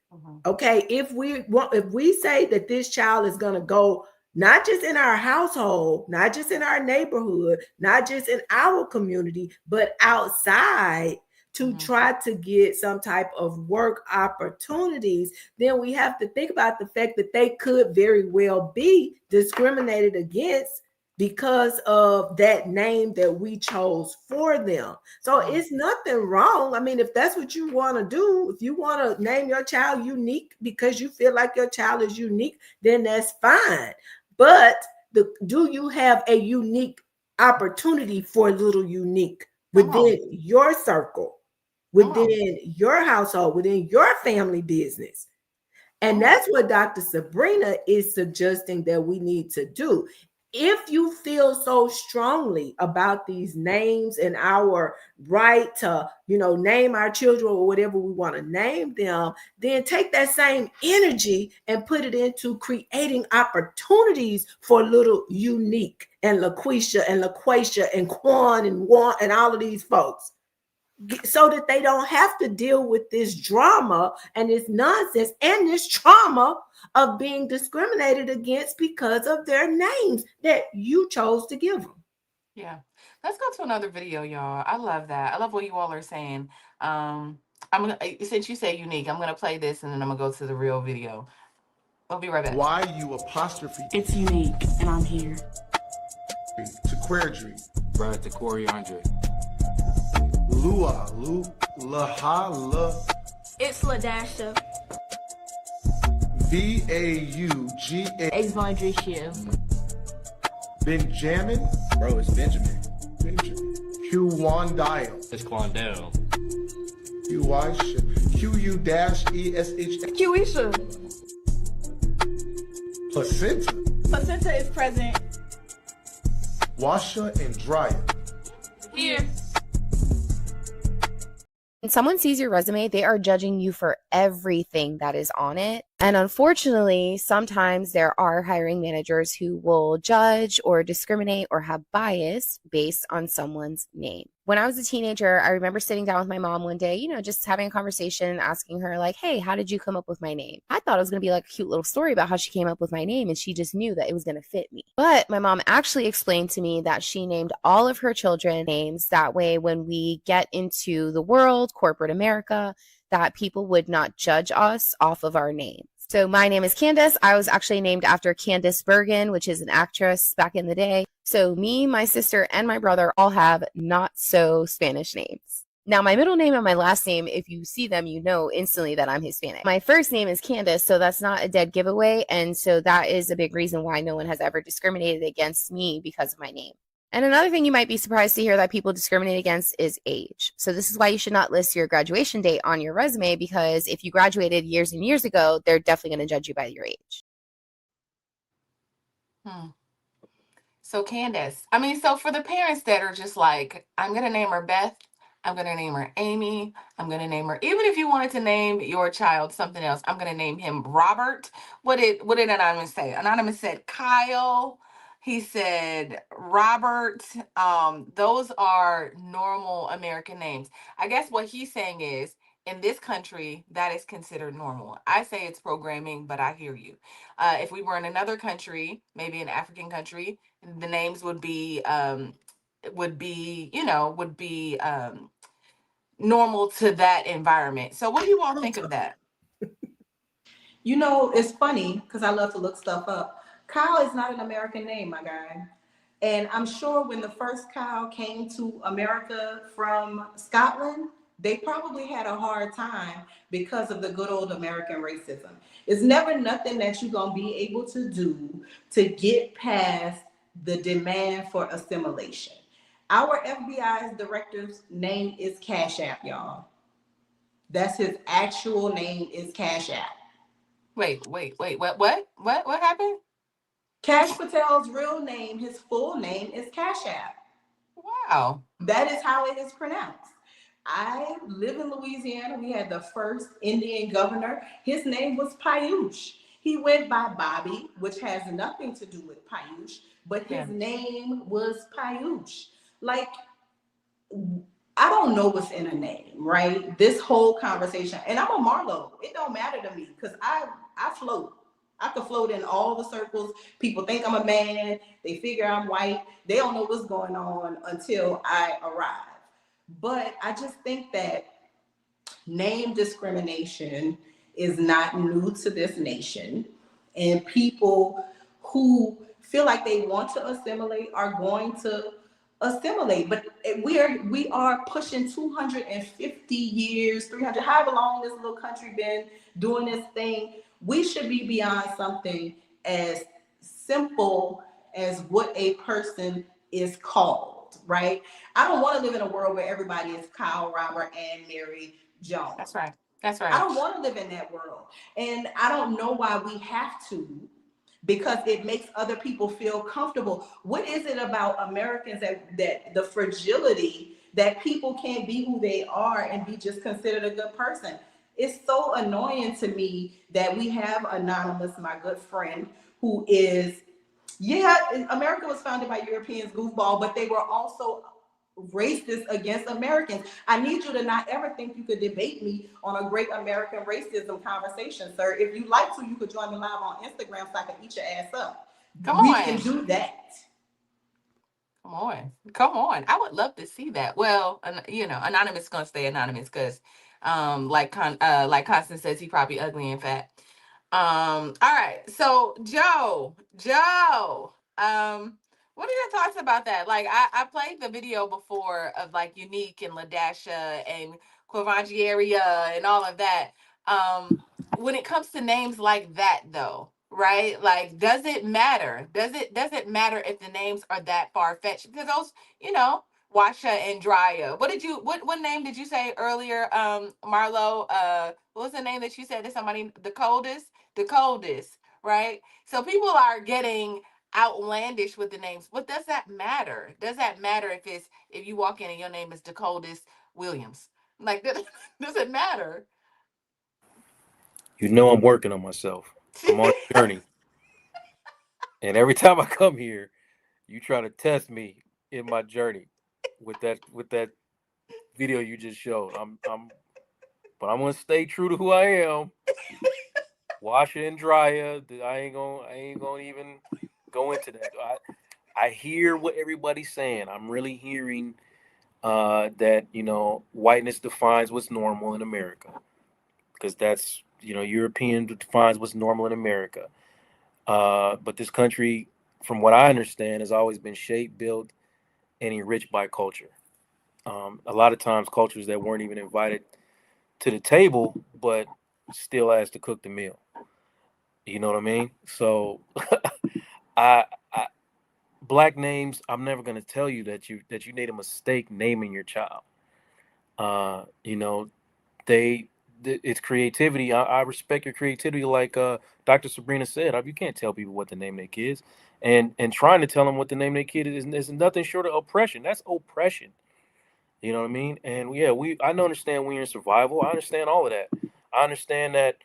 okay, if we say that this child is going to go not just in our household, not just in our neighborhood, not just in our community, but outside to try to get some type of work opportunities, then we have to think about the fact that they could very well be discriminated against because of that name that we chose for them. So it's nothing wrong. I mean, if that's what you want to do, if you want to name your child unique because you feel like your child is unique, then that's fine. But do you have a unique opportunity for a little unique within your circle, within your household, within your family business? And that's what Dr. Sabrina is suggesting that we need to do. If you feel so strongly about these names and our right to, name our children or whatever we want to name them, then take that same energy and put it into creating opportunities for little Unique and LaQuisha and LaQuisha and Quan and Juan and all of these folks, so that they don't have to deal with this drama and this nonsense and this trauma of being discriminated against because of their names that you chose to give them. Yeah. Let's go to another video, y'all. I love that. I love what you all are saying. Since you say unique, I'm gonna play this and then I'm gonna go to the real video. I'll be right back. Why you apostrophe? It's unique, and I'm here. To Querdry. Right, to Coriandre. Lua, Laha, La. It's LaDasha. Vauga. Exvondricia. Benjamin. Bro, it's Benjamin. Quandile. It's Quandale. Qu-U-ESH. Quisha. Placenta. Placenta is present. Washa and Dryer. Here. When someone sees your resume, they are judging you for everything that is on it. And unfortunately, sometimes there are hiring managers who will judge or discriminate or have bias based on someone's name. When I was a teenager, I remember sitting down with my mom one day, just having a conversation, asking her like, hey, how did you come up with my name? I thought it was going to be like a cute little story about how she came up with my name, and she just knew that it was going to fit me. But my mom actually explained to me that she named all of her children names. That way, when we get into the world, corporate America, that people would not judge us off of our name. So my name is Candace. I was actually named after Candace Bergen, which is an actress back in the day. So me, my sister, and my brother all have not so Spanish names. Now, my middle name and my last name, if you see them, you know instantly that I'm Hispanic. My first name is Candace, so that's not a dead giveaway. And so that is a big reason why no one has ever discriminated against me because of my name. And another thing you might be surprised to hear that people discriminate against is age. So this is why you should not list your graduation date on your resume, because if you graduated years and years ago, they're definitely going to judge you by your age. So Candace, so for the parents that are just like, I'm going to name her Beth, I'm going to name her Amy, I'm going to name her, even if you wanted to name your child something else, I'm going to name him Robert. What did Anonymous say? Anonymous said Kyle. He said Robert. Those are normal American names. I guess what he's saying is, in this country, that is considered normal. I say it's programming, but I hear you. If we were in another country, maybe an African country, the names would be normal to that environment. So what do you all think of that? It's funny because I love to look stuff up. Kyle is not an American name, my guy. And I'm sure when the first cow came to America from Scotland, they probably had a hard time because of the good old American racism. It's never nothing that you're going to be able to do to get past the demand for assimilation. Our FBI's director's name is Cash App, y'all. That's his actual name is Cash App. Wait. What happened? Cash Patel's real name, his full name is Cash App. Wow. That is how it is pronounced. I live in Louisiana. We had the first Indian governor. His name was Payush. He went by Bobby, which has nothing to do with Payush, but his name was Payush. Like, I don't know what's in a name, right? This whole conversation, and I'm a Marlo. It don't matter to me because I float. I could float in all the circles. People think I'm a man. They figure I'm white. They don't know what's going on until I arrive. But I just think that name discrimination is not new to this nation. And people who feel like they want to assimilate are going to assimilate. But we are pushing 250 years, 300, however long this little country been doing this thing. We should be beyond something as simple as what a person is called, right? I don't want to live in a world where everybody is Kyle, Robert, and Mary Jones. That's right. That's right. I don't want to live in that world. And I don't know why we have to, because it makes other people feel comfortable. What is it about Americans that the fragility that people can't be who they are and be just considered a good person? It's so annoying to me that we have Anonymous, my good friend, who is, America was founded by Europeans, goofball, but they were also racist against Americans. I need you to not ever think you could debate me on a great American racism conversation, sir. If you like to, you could join me live on Instagram so I can eat your ass up. We can do that. Come on. I would love to see that. Well, Anonymous is gonna stay anonymous because, like Constance says, he probably ugly and fat. All right. So Joe, what are your thoughts about that? Like, I played the video before of like Unique and Ladasha and Quivangiaria and all of that. When it comes to names like that, though, right? Like, does it matter? Does it matter if the names are that far fetched? Because those, Washa and Drya. What name did you say earlier, Marlo? What was the name that you said to somebody? The coldest, right? So people are getting outlandish with the names. What does that matter? Does that matter if you walk in and your name is the coldest Williams? Like, does it matter? I'm working on myself. I'm on a journey. And every time I come here, you try to test me in my journey with that video you just showed. But I'm gonna stay true to who I am. Wash it and dry it. I ain't gonna even go into that. I hear what everybody's saying. I'm really hearing that whiteness defines what's normal in America, because that's European defines what's normal in America. But this country, from what I understand, has always been shaped, built, and enriched by culture. A lot of times, cultures that weren't even invited to the table, but still asked to cook the meal. You know what I mean? So, I black names. I'm never gonna tell you that you made a mistake naming your child. It's creativity. I respect your creativity, like Dr. Sabrina said. You can't tell people what to name their kids, and trying to tell them what to name their kid is nothing short of oppression. That's oppression. You know what I mean? And I don't understand we're in survival. I understand all of that. I understand that,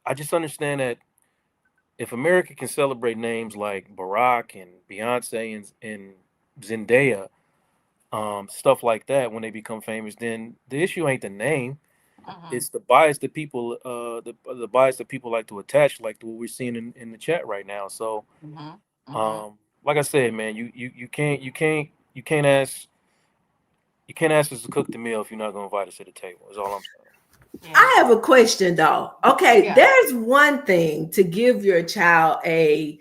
I just understand that if America can celebrate names like Barack and Beyonce and Zendaya, stuff like that, when they become famous, then the issue ain't the name. It's the bias that people, the bias that people like to attach, like what we're seeing in the chat right now. So, like I said, man, you can't ask us to cook the meal if you're not gonna invite us to the table. Is all I'm saying. I have a question though. Okay, Yeah. there's one thing to give your child an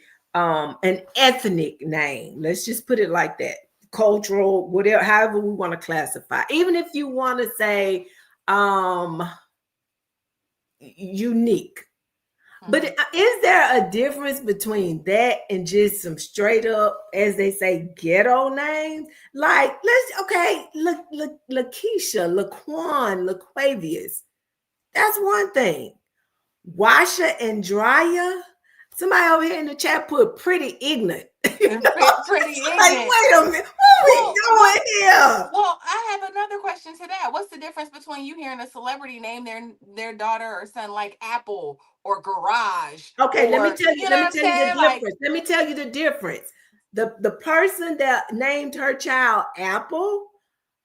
ethnic name. Let's just put it like that. Cultural, whatever, however we want to classify. Even if you want to say unique. But is there a difference between that and just some straight up, as they say, ghetto names? Like, Lakeisha, Laquan, Laquavius. That's one thing. Washer and dryer. Somebody over here in the chat put pretty ignorant. Pretty ignorant. Like, wait a minute, what are we doing here? Well, I have another question to that. What's the difference between you hearing a celebrity name their daughter or son like Apple or Garage? Okay, let me or, tell you. know Let me what tell I'm you the saying? Like, difference. Let me tell you the difference. The person that named her child Apple,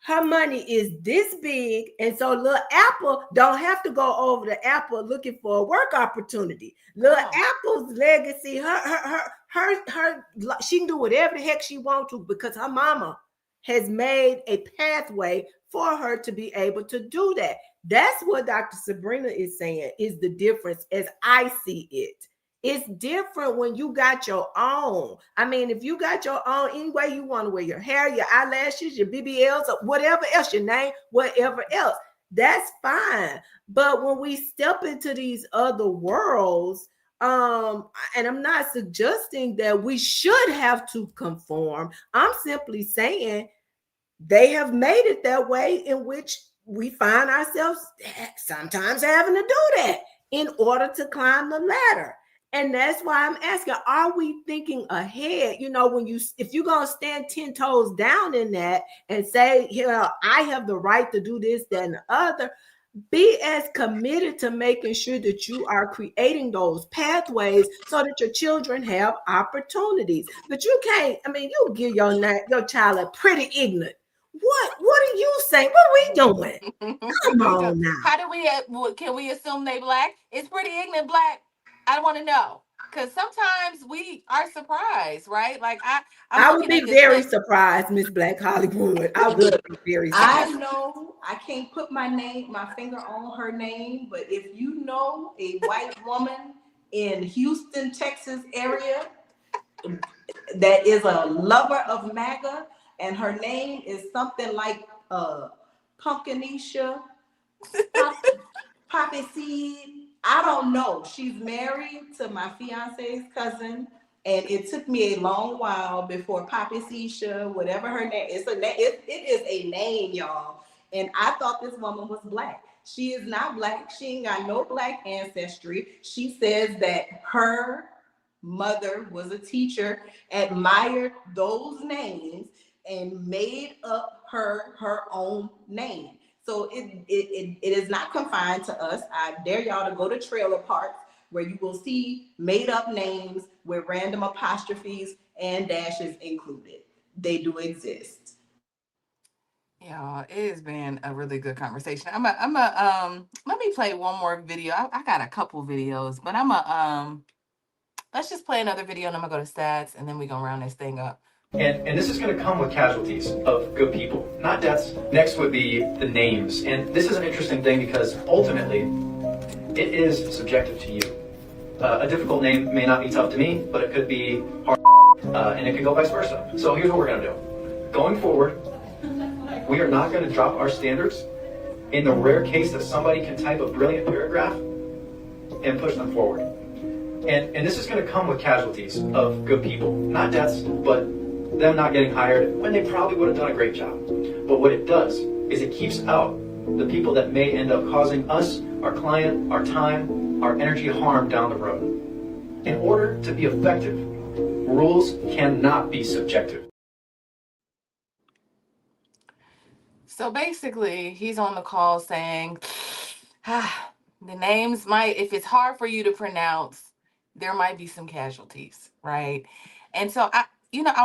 her money is this big, and so little Apple don't have to go over to Apple looking for a work opportunity. Little Apple's legacy, her, she can do whatever the heck she wants to because her mama has made a pathway for her to be able to do that. That's what Dr. Sabrina is saying is the difference as I see it. It's different when you got your own. I mean, if you got your own, any way you want to wear your hair, your eyelashes, your BBLs, or whatever else, your name, whatever else, that's fine. But when we step into these other worlds, and I'm not suggesting that we should have to conform. I'm simply saying they have made it that way in which we find ourselves sometimes having to do that in order to climb the ladder. And that's why I'm asking, are we thinking ahead? You know, if you're going to stand 10 toes down in that and say, I have the right to do this, that, and the other, be as committed to making sure that you are creating those pathways so that your children have opportunities. But you can't, you give your child a pretty ignorant. What are you saying? What are we doing? Come on now. How do we, can we assume they black? It's pretty ignorant black. I want to know. Because sometimes we are surprised, right? Like I would be very surprised, Miss Black Hollywood. I would be very surprised. I know I can't put my finger on her name, but if you know a white woman in Houston, Texas area that is a lover of MAGA, and her name is something like Pumpkinisha, Poppy Seed. I don't know. She's married to my fiance's cousin, and it took me a long while before Poppy Seisha, whatever her name is. It is a name, y'all. And I thought this woman was black. She is not black. She ain't got no black ancestry. She says that her mother was a teacher, admired those names, and made up her own name. So it is not confined to us. I dare y'all to go to trailer parks where you will see made up names with random apostrophes and dashes included. They do exist. Yeah, it has been a really good conversation. Let me play one more video. I got a couple videos, but let's just play another video and I'm gonna go to stats and then we're gonna round this thing up. And this is going to come with casualties of good people, not deaths. Next would be the names. And this is an interesting thing because ultimately, it is subjective to you. A difficult name may not be tough to me, but it could be hard, and it could go vice versa. So here's what we're going to do. Going forward, we are not going to drop our standards in the rare case that somebody can type a brilliant paragraph and push them forward. And this is going to come with casualties of good people, not deaths, but them not getting hired when they probably would have done a great job. But what it does is it keeps out the people that may end up causing us, our client, our time, our energy harm down the road. In order to be effective, rules cannot be subjective. So basically, he's on the call saying, the names might, if it's hard for you to pronounce, there might be some casualties, right? And so I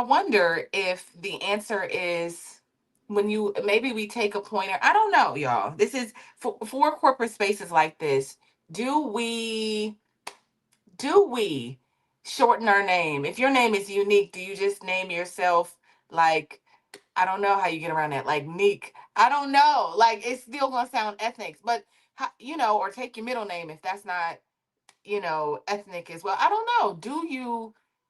wonder if the answer is maybe we take a pointer. I don't know, y'all. This is for corporate spaces like this. Do we shorten our name? If your name is unique, do you just name yourself like, I don't know how you get around that, like Neek? I don't know. Like, it's still gonna sound ethnic, but you know, or take your middle name if that's not, you know, ethnic as well. I don't know.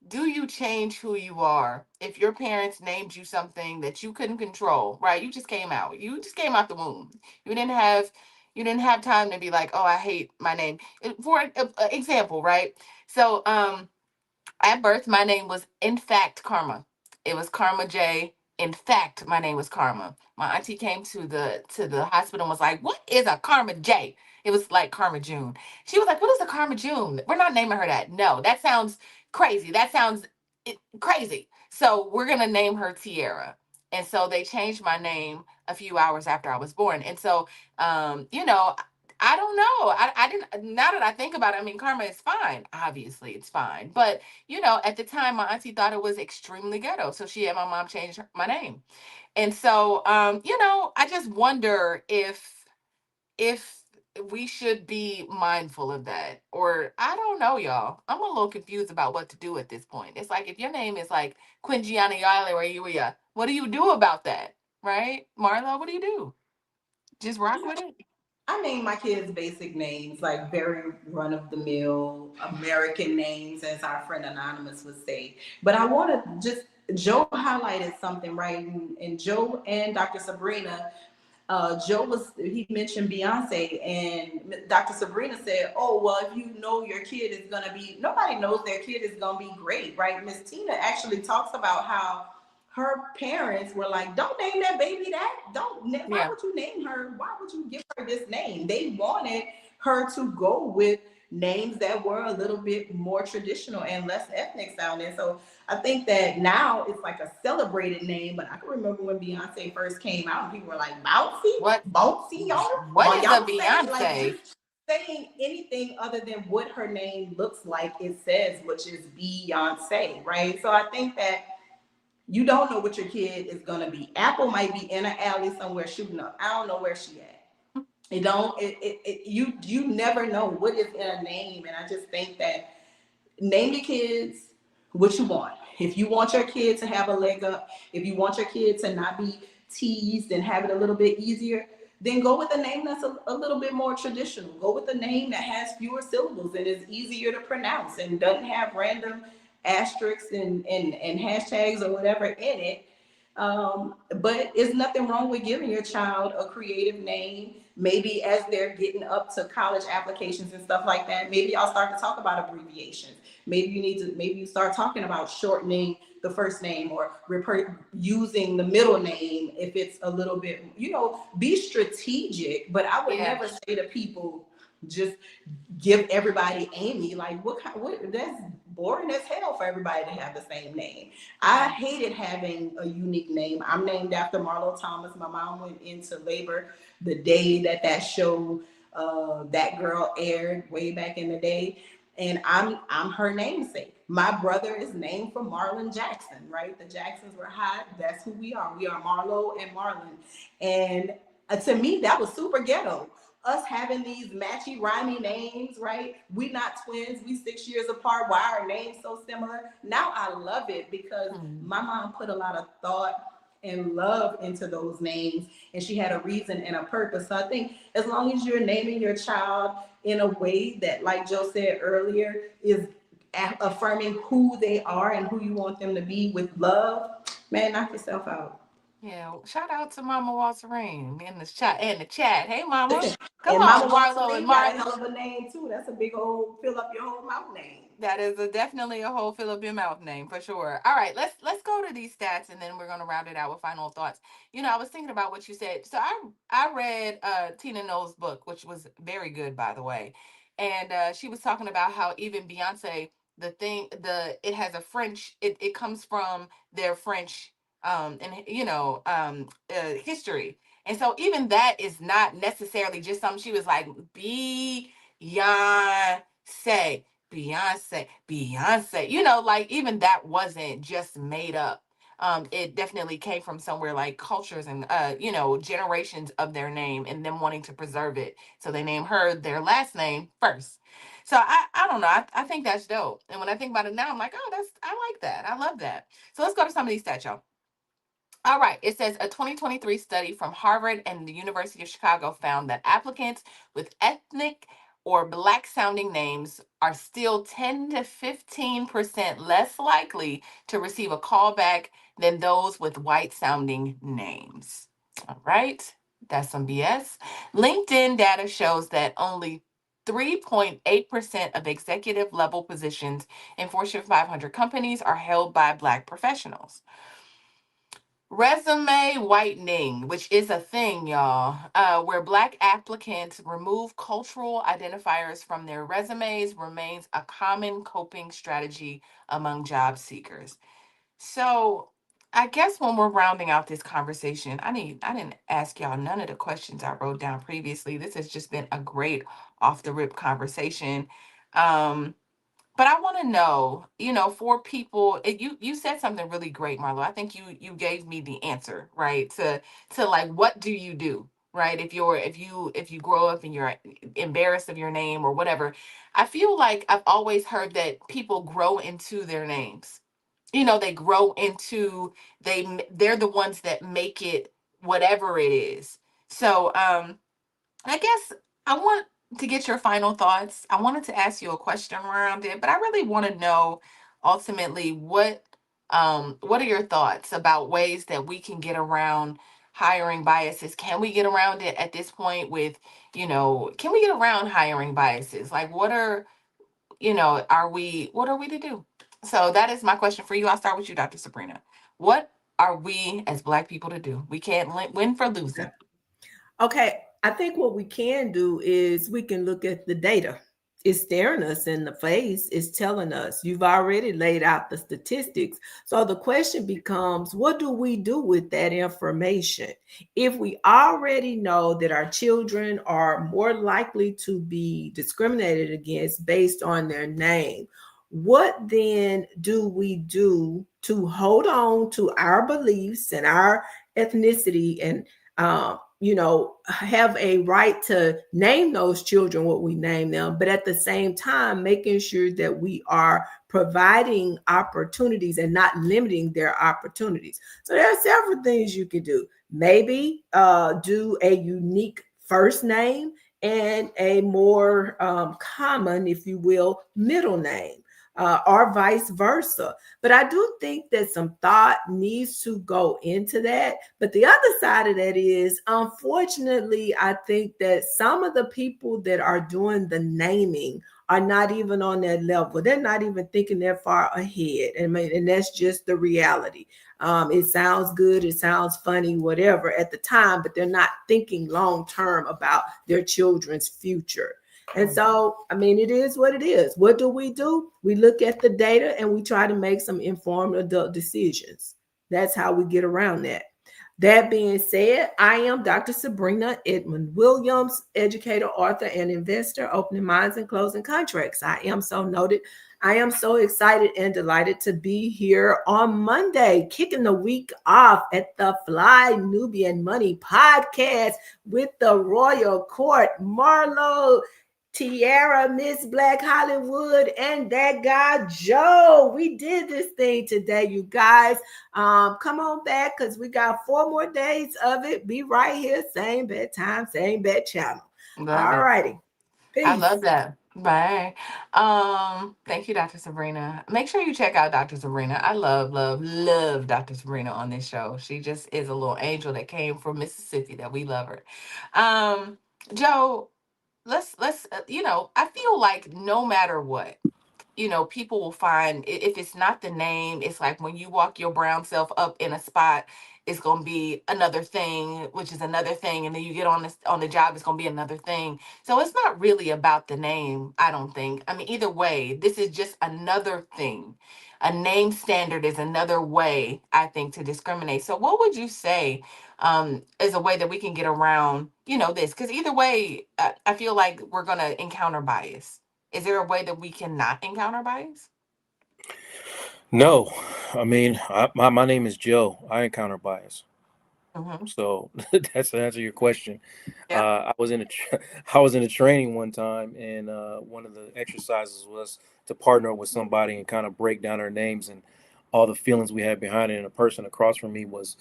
Do you change who you are if your parents named you something that you couldn't control, right? You just came out. You just came out the womb. You didn't have time to be like, "Oh, I hate my name." For example, right? So, at birth, my name was in fact Karma. It was Karma J. In fact, my name was Karma. My auntie came to the hospital and was like, "What is a Karma J?" It was like Karma June. She was like, "What is a Karma June? We're not naming her that. No, that sounds crazy. That sounds crazy. So we're gonna name her Tiara." And so they changed my name a few hours after I was born. And so, you know, I don't know. I didn't. Now that I think about it, I mean, karma is fine. Obviously, it's fine. But you know, at the time, my auntie thought it was extremely ghetto, so she had my mom change my name. And so, you know, I just wonder if we should be mindful of that, or I don't know, y'all. I'm a little confused about what to do at this point. It's like if your name is like Quingiana Yale or Yuya, what do you do about that, right? Marlo, what do you do? Just rock with it? I name my kids basic names, like very run of the mill American names, as our friend Anonymous would say. But I want to just, Joe highlighted something, right? And Joe and Dr. Sabrina, Joe he mentioned Beyonce, and Dr. Sabrina said, "Oh, well, if you know your kid is going to be, nobody knows their kid is going to be great, right?" Miss Tina actually talks about how her parents were like, "Don't name that baby that. Why would you name her? Why would you give her this name?" They wanted her to go with names that were a little bit more traditional and less ethnic sounding. So I think that now it's like a celebrated name, but I can remember when Beyonce first came out and people were like, "Bouncy? What? Bouncy, y'all? What is a Beyonce?" Like, Beyonce? just saying anything other than what her name looks like it says, which is Beyonce, right? So I think that you don't know what your kid is gonna be. Apple might be in an alley somewhere shooting up. I don't know where she at. You never know what is in a name. And I just think that name your kids what you want. If you want your kid to have a leg up, if you want your kid to not be teased and have it a little bit easier, then go with a name that's a little bit more traditional. Go with a name that has fewer syllables and is easier to pronounce and doesn't have random asterisks and hashtags or whatever in it. But it's nothing wrong with giving your child a creative name. Maybe as they're getting up to college applications and stuff like that, maybe y'all start to talk about abbreviations. Maybe you start talking about shortening the first name or using the middle name if it's a little bit, be strategic. But I would never say to people, just give everybody Amy. Like, what that's boring as hell for everybody to have the same name. I hated having a unique name. I'm named after Marlo Thomas. My mom went into labor the day that show, That Girl, aired way back in the day. And I'm her namesake. My brother is named for Marlon Jackson, right? The Jacksons were hot. That's who we are. We are Marlo and Marlon. And to me, that was super ghetto. Us having these matchy, rhymey names, right? We not twins. We 6 years apart. Why are our names so similar? Now I love it because my mom put a lot of thought and love into those names, and she had a reason and a purpose. So I think as long as you're naming your child in a way that, like Joe said earlier, is affirming who they are and who you want them to be with love, man, knock yourself out. Yeah, shout out to Mama Walterine in the chat. Hey, Mama, come And on, Mama Marlo and Walterine got a Marlo. hell of a name too. That's a big old fill up your whole mouth name. That is definitely a whole fill up your mouth name for sure. All right, let's go to these stats and then we're gonna round it out with final thoughts. You know, I was thinking about what you said. So I read Tina Knowles' book, which was very good, by the way, and she was talking about how even Beyonce, it has a French. It comes from their French and history. And so even that is not necessarily just something she was like, Beyonce, Beyonce. You know, like even that wasn't just made up. It definitely came from somewhere like cultures and generations of their name and them wanting to preserve it. So they named her their last name first. So I don't know. I think that's dope. And when I think about it now, I'm like, oh, I like that. I love that. So let's go to some of these stats, y'all. All right. It says a 2023 study from Harvard and the University of Chicago found that applicants with ethnic or black sounding names are still 10 to 15% less likely to receive a callback than those with white sounding names. All right. That's some BS. LinkedIn data shows that only 3.8% of executive level positions in Fortune 500 companies are held by black professionals. Resume whitening, which is a thing, y'all, where black applicants remove cultural identifiers from their resumes, remains a common coping strategy among job seekers. So, I guess when we're rounding out this conversation, I didn't ask y'all none of the questions I wrote down previously. This has just been a great off the rip conversation. Um, but I want to know, for people, you said something really great, Marlo. I think you gave me the answer, right? To like, what do you do, right? If you grow up and you're embarrassed of your name or whatever, I feel like I've always heard that people grow into their names. They grow into they're the ones that make it whatever it is. So, I guess I want to get your final thoughts. I wanted to ask you a question around it, but I really want to know ultimately what are your thoughts about ways that we can get around hiring biases? Can we get around it at this point with, can we get around hiring biases? Like what are we to do? So that is my question for you. I'll start with you, Dr. Sabrina. What are we as Black people to do? We can't win for losing. Okay, I think what we can do is we can look at the data. It's staring us in the face. It's telling us. You've already laid out the statistics. So the question becomes, what do we do with that information? If we already know that our children are more likely to be discriminated against based on their name, what then do we do to hold on to our beliefs and our ethnicity and have a right to name those children what we name them, but at the same time, making sure that we are providing opportunities and not limiting their opportunities. So there are several things you could do. Maybe do a unique first name and a more common, if you will, middle name. Or vice versa. But I do think that some thought needs to go into that. But the other side of that is, unfortunately, I think that some of the people that are doing the naming are not even on that level. They're not even thinking that far ahead. And that's just the reality. It sounds good, it sounds funny, whatever at the time, but they're not thinking long term about their children's future. And so, it is what it is. What do? We look at the data and we try to make some informed adult decisions. That's how we get around that. That being said, I am Dr. Sabrina Edmond Williams, educator, author, and investor, opening minds and closing contracts. I am so noted. I am so excited and delighted to be here on Monday, kicking the week off at the Fly Nubian Money podcast with the Royal Court, Marlo, Tiara, Miss Black Hollywood, and that guy Joe. We did this thing today, you guys. Come on back because we got 4 more days of it. Be right here, same bad time, same bad channel. All righty. Peace. I love that. Bye. Thank you, Dr. Sabrina. Make sure you check out Dr. Sabrina. I love, love, love Dr. Sabrina on this show. She just is a little angel that came from Mississippi that we love her. Joe, let's I feel like no matter what, people will find if it's not the name, it's like when you walk your brown self up in a spot, it's gonna be another thing, which is another thing, and then you get on the job, it's gonna be another thing. So it's not really about the name, I don't think. Either way, this is just another thing. A name standard is another way, I think, to discriminate. So what would you say is a way that we can get around, this? Because either way, I feel like we're gonna encounter bias. Is there a way that we cannot encounter bias? No, my name is Joe. I encounter bias. So that's to answer your question. I was in a training one time, and one of the exercises was to partner with somebody and kind of break down our names and all the feelings we had behind it. And a person across from me was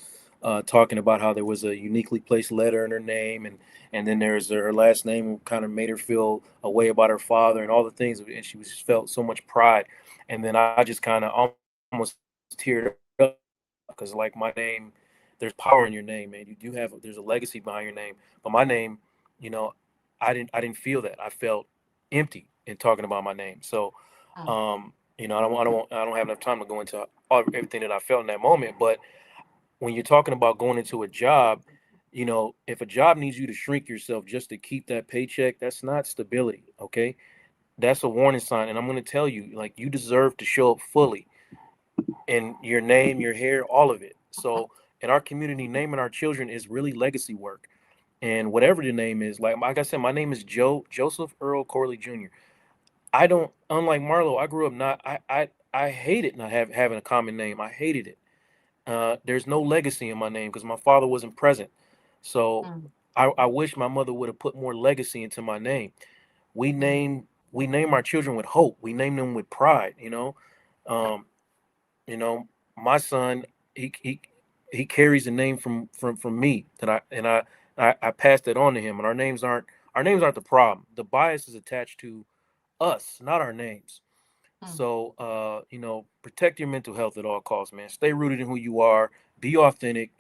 talking about how there was a uniquely placed letter in her name, and then there's her last name kind of made her feel a way about her father and all the things, and she was felt so much pride. And then I just kind of almost teared up because like my name, there's power in your name, man. You do have there's a legacy behind your name, but my name, you know, I didn't feel that. I felt empty in talking about my name. So, I don't have enough time to go into everything that I felt in that moment, but when you're talking about going into a job, if a job needs you to shrink yourself just to keep that paycheck, that's not stability. Okay. That's a warning sign. And I'm going to tell you, like, you deserve to show up fully in your name, your hair, all of it. So in our community, naming our children is really legacy work. And whatever the name is, like I said, my name is Joseph Earl Corley Jr. I don't, unlike Marlo, I grew up not, I hated not having a common name. I hated it. There's no legacy in my name because my father wasn't present. So I wish my mother would have put more legacy into my name. We name our children with hope. We name them with pride. Um, my son, he carries a name from me that I passed it on to him. And our names aren't the problem. The bias is attached to us, not our names. So, protect your mental health at all costs, man. Stay rooted in who you are. Be authentic.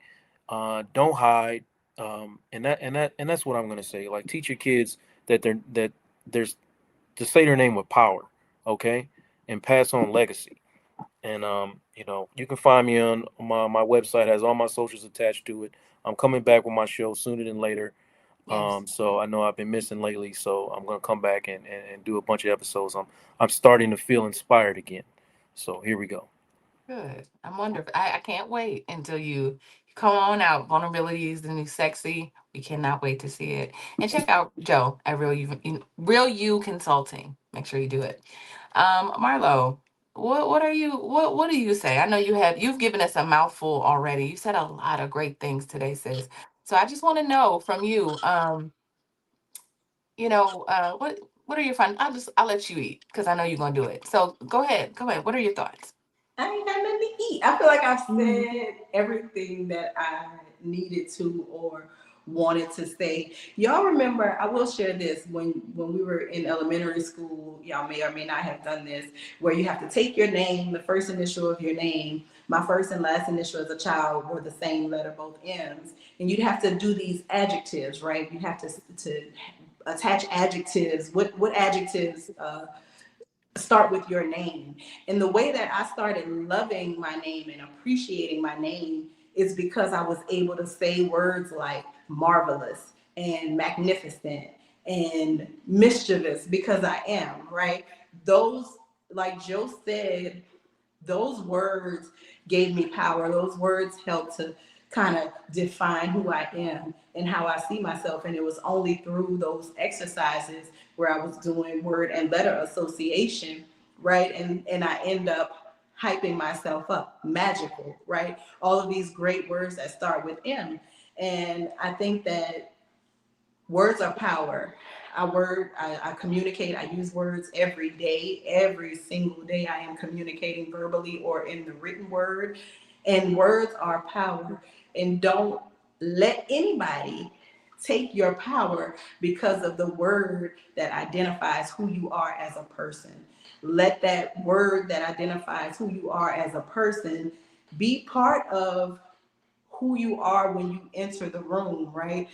Don't hide. And that's what I'm gonna say. Like, teach your kids that there's to say their name with power, okay, and pass on legacy. And you can find me on my website. Has all my socials attached to it. I'm coming back with my show sooner than later. So I know I've been missing lately, so I'm gonna come back and do a bunch of episodes. I'm starting to feel inspired again. So here we go. Good. I'm wonderful. I can't wait until you come on out. Vulnerability is the new sexy. We cannot wait to see it. And check out Joe at Real You Consulting. Make sure you do it. Marlo, what do you say? I know you've given us a mouthful already. You said a lot of great things today, sis. So I just want to know from you, what are your fun? I'll let you eat because I know you're gonna do it. So go ahead. What are your thoughts? I ain't got nothing to eat. I feel like I've said everything that I needed to or wanted to say. Y'all remember, I will share this, when we were in elementary school, y'all may or may not have done this, where you have to take your name, the first initial of your name. My first and last initial as a child were the same letter, both M's. And you'd have to do these adjectives, right? You'd have to attach adjectives. What adjectives start with your name? And the way that I started loving my name and appreciating my name is because I was able to say words like marvelous and magnificent and mischievous, because I am, right? Those, like Joe said, those words gave me power. Those words helped to kind of define who I am and how I see myself. And it was only through those exercises where I was doing word and letter association, right? And I end up hyping myself up, magical, right? All of these great words that start with M. And I think that words are power. I communicate, I use words every day. Every single day I am communicating verbally or in the written word. And words are power. And don't let anybody take your power because of the word that identifies who you are as a person. Let that word that identifies who you are as a person be part of who you are when you enter the room, right?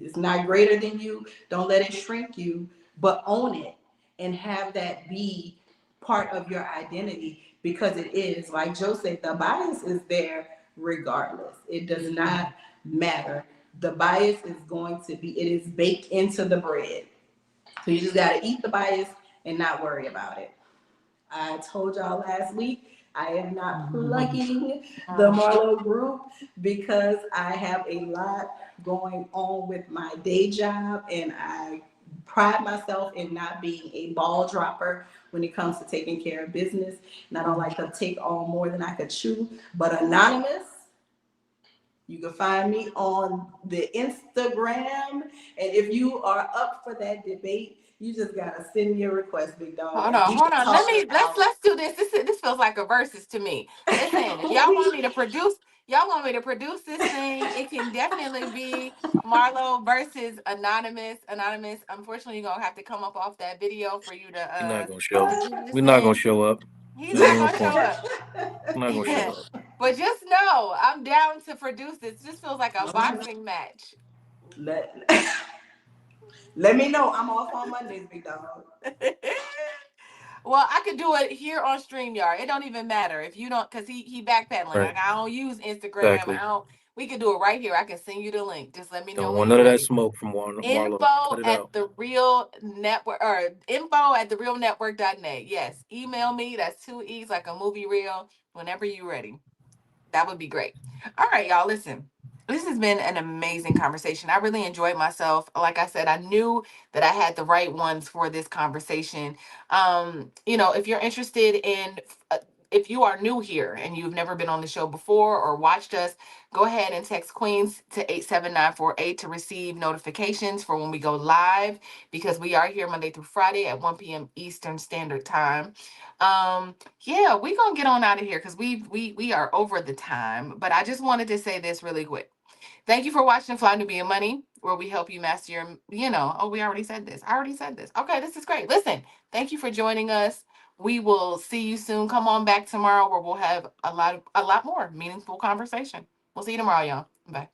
It's not greater than you. Don't let it shrink you, but own it and have that be part of your identity, because it is, like Joe said, the bias is there regardless. It does not matter. The bias is going to be, it is baked into the bread. So you just got to eat the bias and not worry about it. I told y'all last week, I am not plugging the Marlo group because I have a lot going on with my day job, and I pride myself in not being a ball dropper when it comes to taking care of business. And I don't like to take on more than I could chew. But Anonymous, you can find me on the Instagram. And if you are up for that debate, you just gotta send me a request, big dog. Hold on. Let's do this. This feels like a versus to me. Listen, if y'all want me to produce, y'all want me to produce this thing, it can definitely be Marlo versus Anonymous. Anonymous, unfortunately, you're gonna have to come up off that video for you We're not to gonna show. do this We're not gonna thing. show up. He's That not ain't no gonna show point. up. I'm not gonna show up. But just know, I'm down to produce this. This feels like a boxing match. Let me know. I'm off on Mondays, big dog. Well, I could do it here on StreamYard. It don't even matter if you don't, cause he backpedaling. Right. Like I don't use Instagram. Exactly. I don't. We could do it right here. I can send you the link. Just let me know Don't when want you're none of that ready. smoke from Marlo. Info Cut it at out. the real network or info at therealnetwork.net. Yes, email me. That's 2 E's like a movie reel. Whenever you're ready, that would be great. All right, y'all. Listen, this has been an amazing conversation. I really enjoyed myself. Like I said, I knew that I had the right ones for this conversation. If you're interested in, if you are new here and you've never been on the show before or watched us, go ahead and text Queens to 87948 to receive notifications for when we go live, because we are here Monday through Friday at 1 p.m. Eastern Standard Time. Yeah, we're gonna get on out of here because we are over the time. But I just wanted to say this really quick. Thank you for watching Fly Nubian Money, where we help you master your, we already said this. I already said this. Okay, this is great. Listen, thank you for joining us. We will see you soon. Come on back tomorrow where we'll have a lot more meaningful conversation. We'll see you tomorrow, y'all. Bye.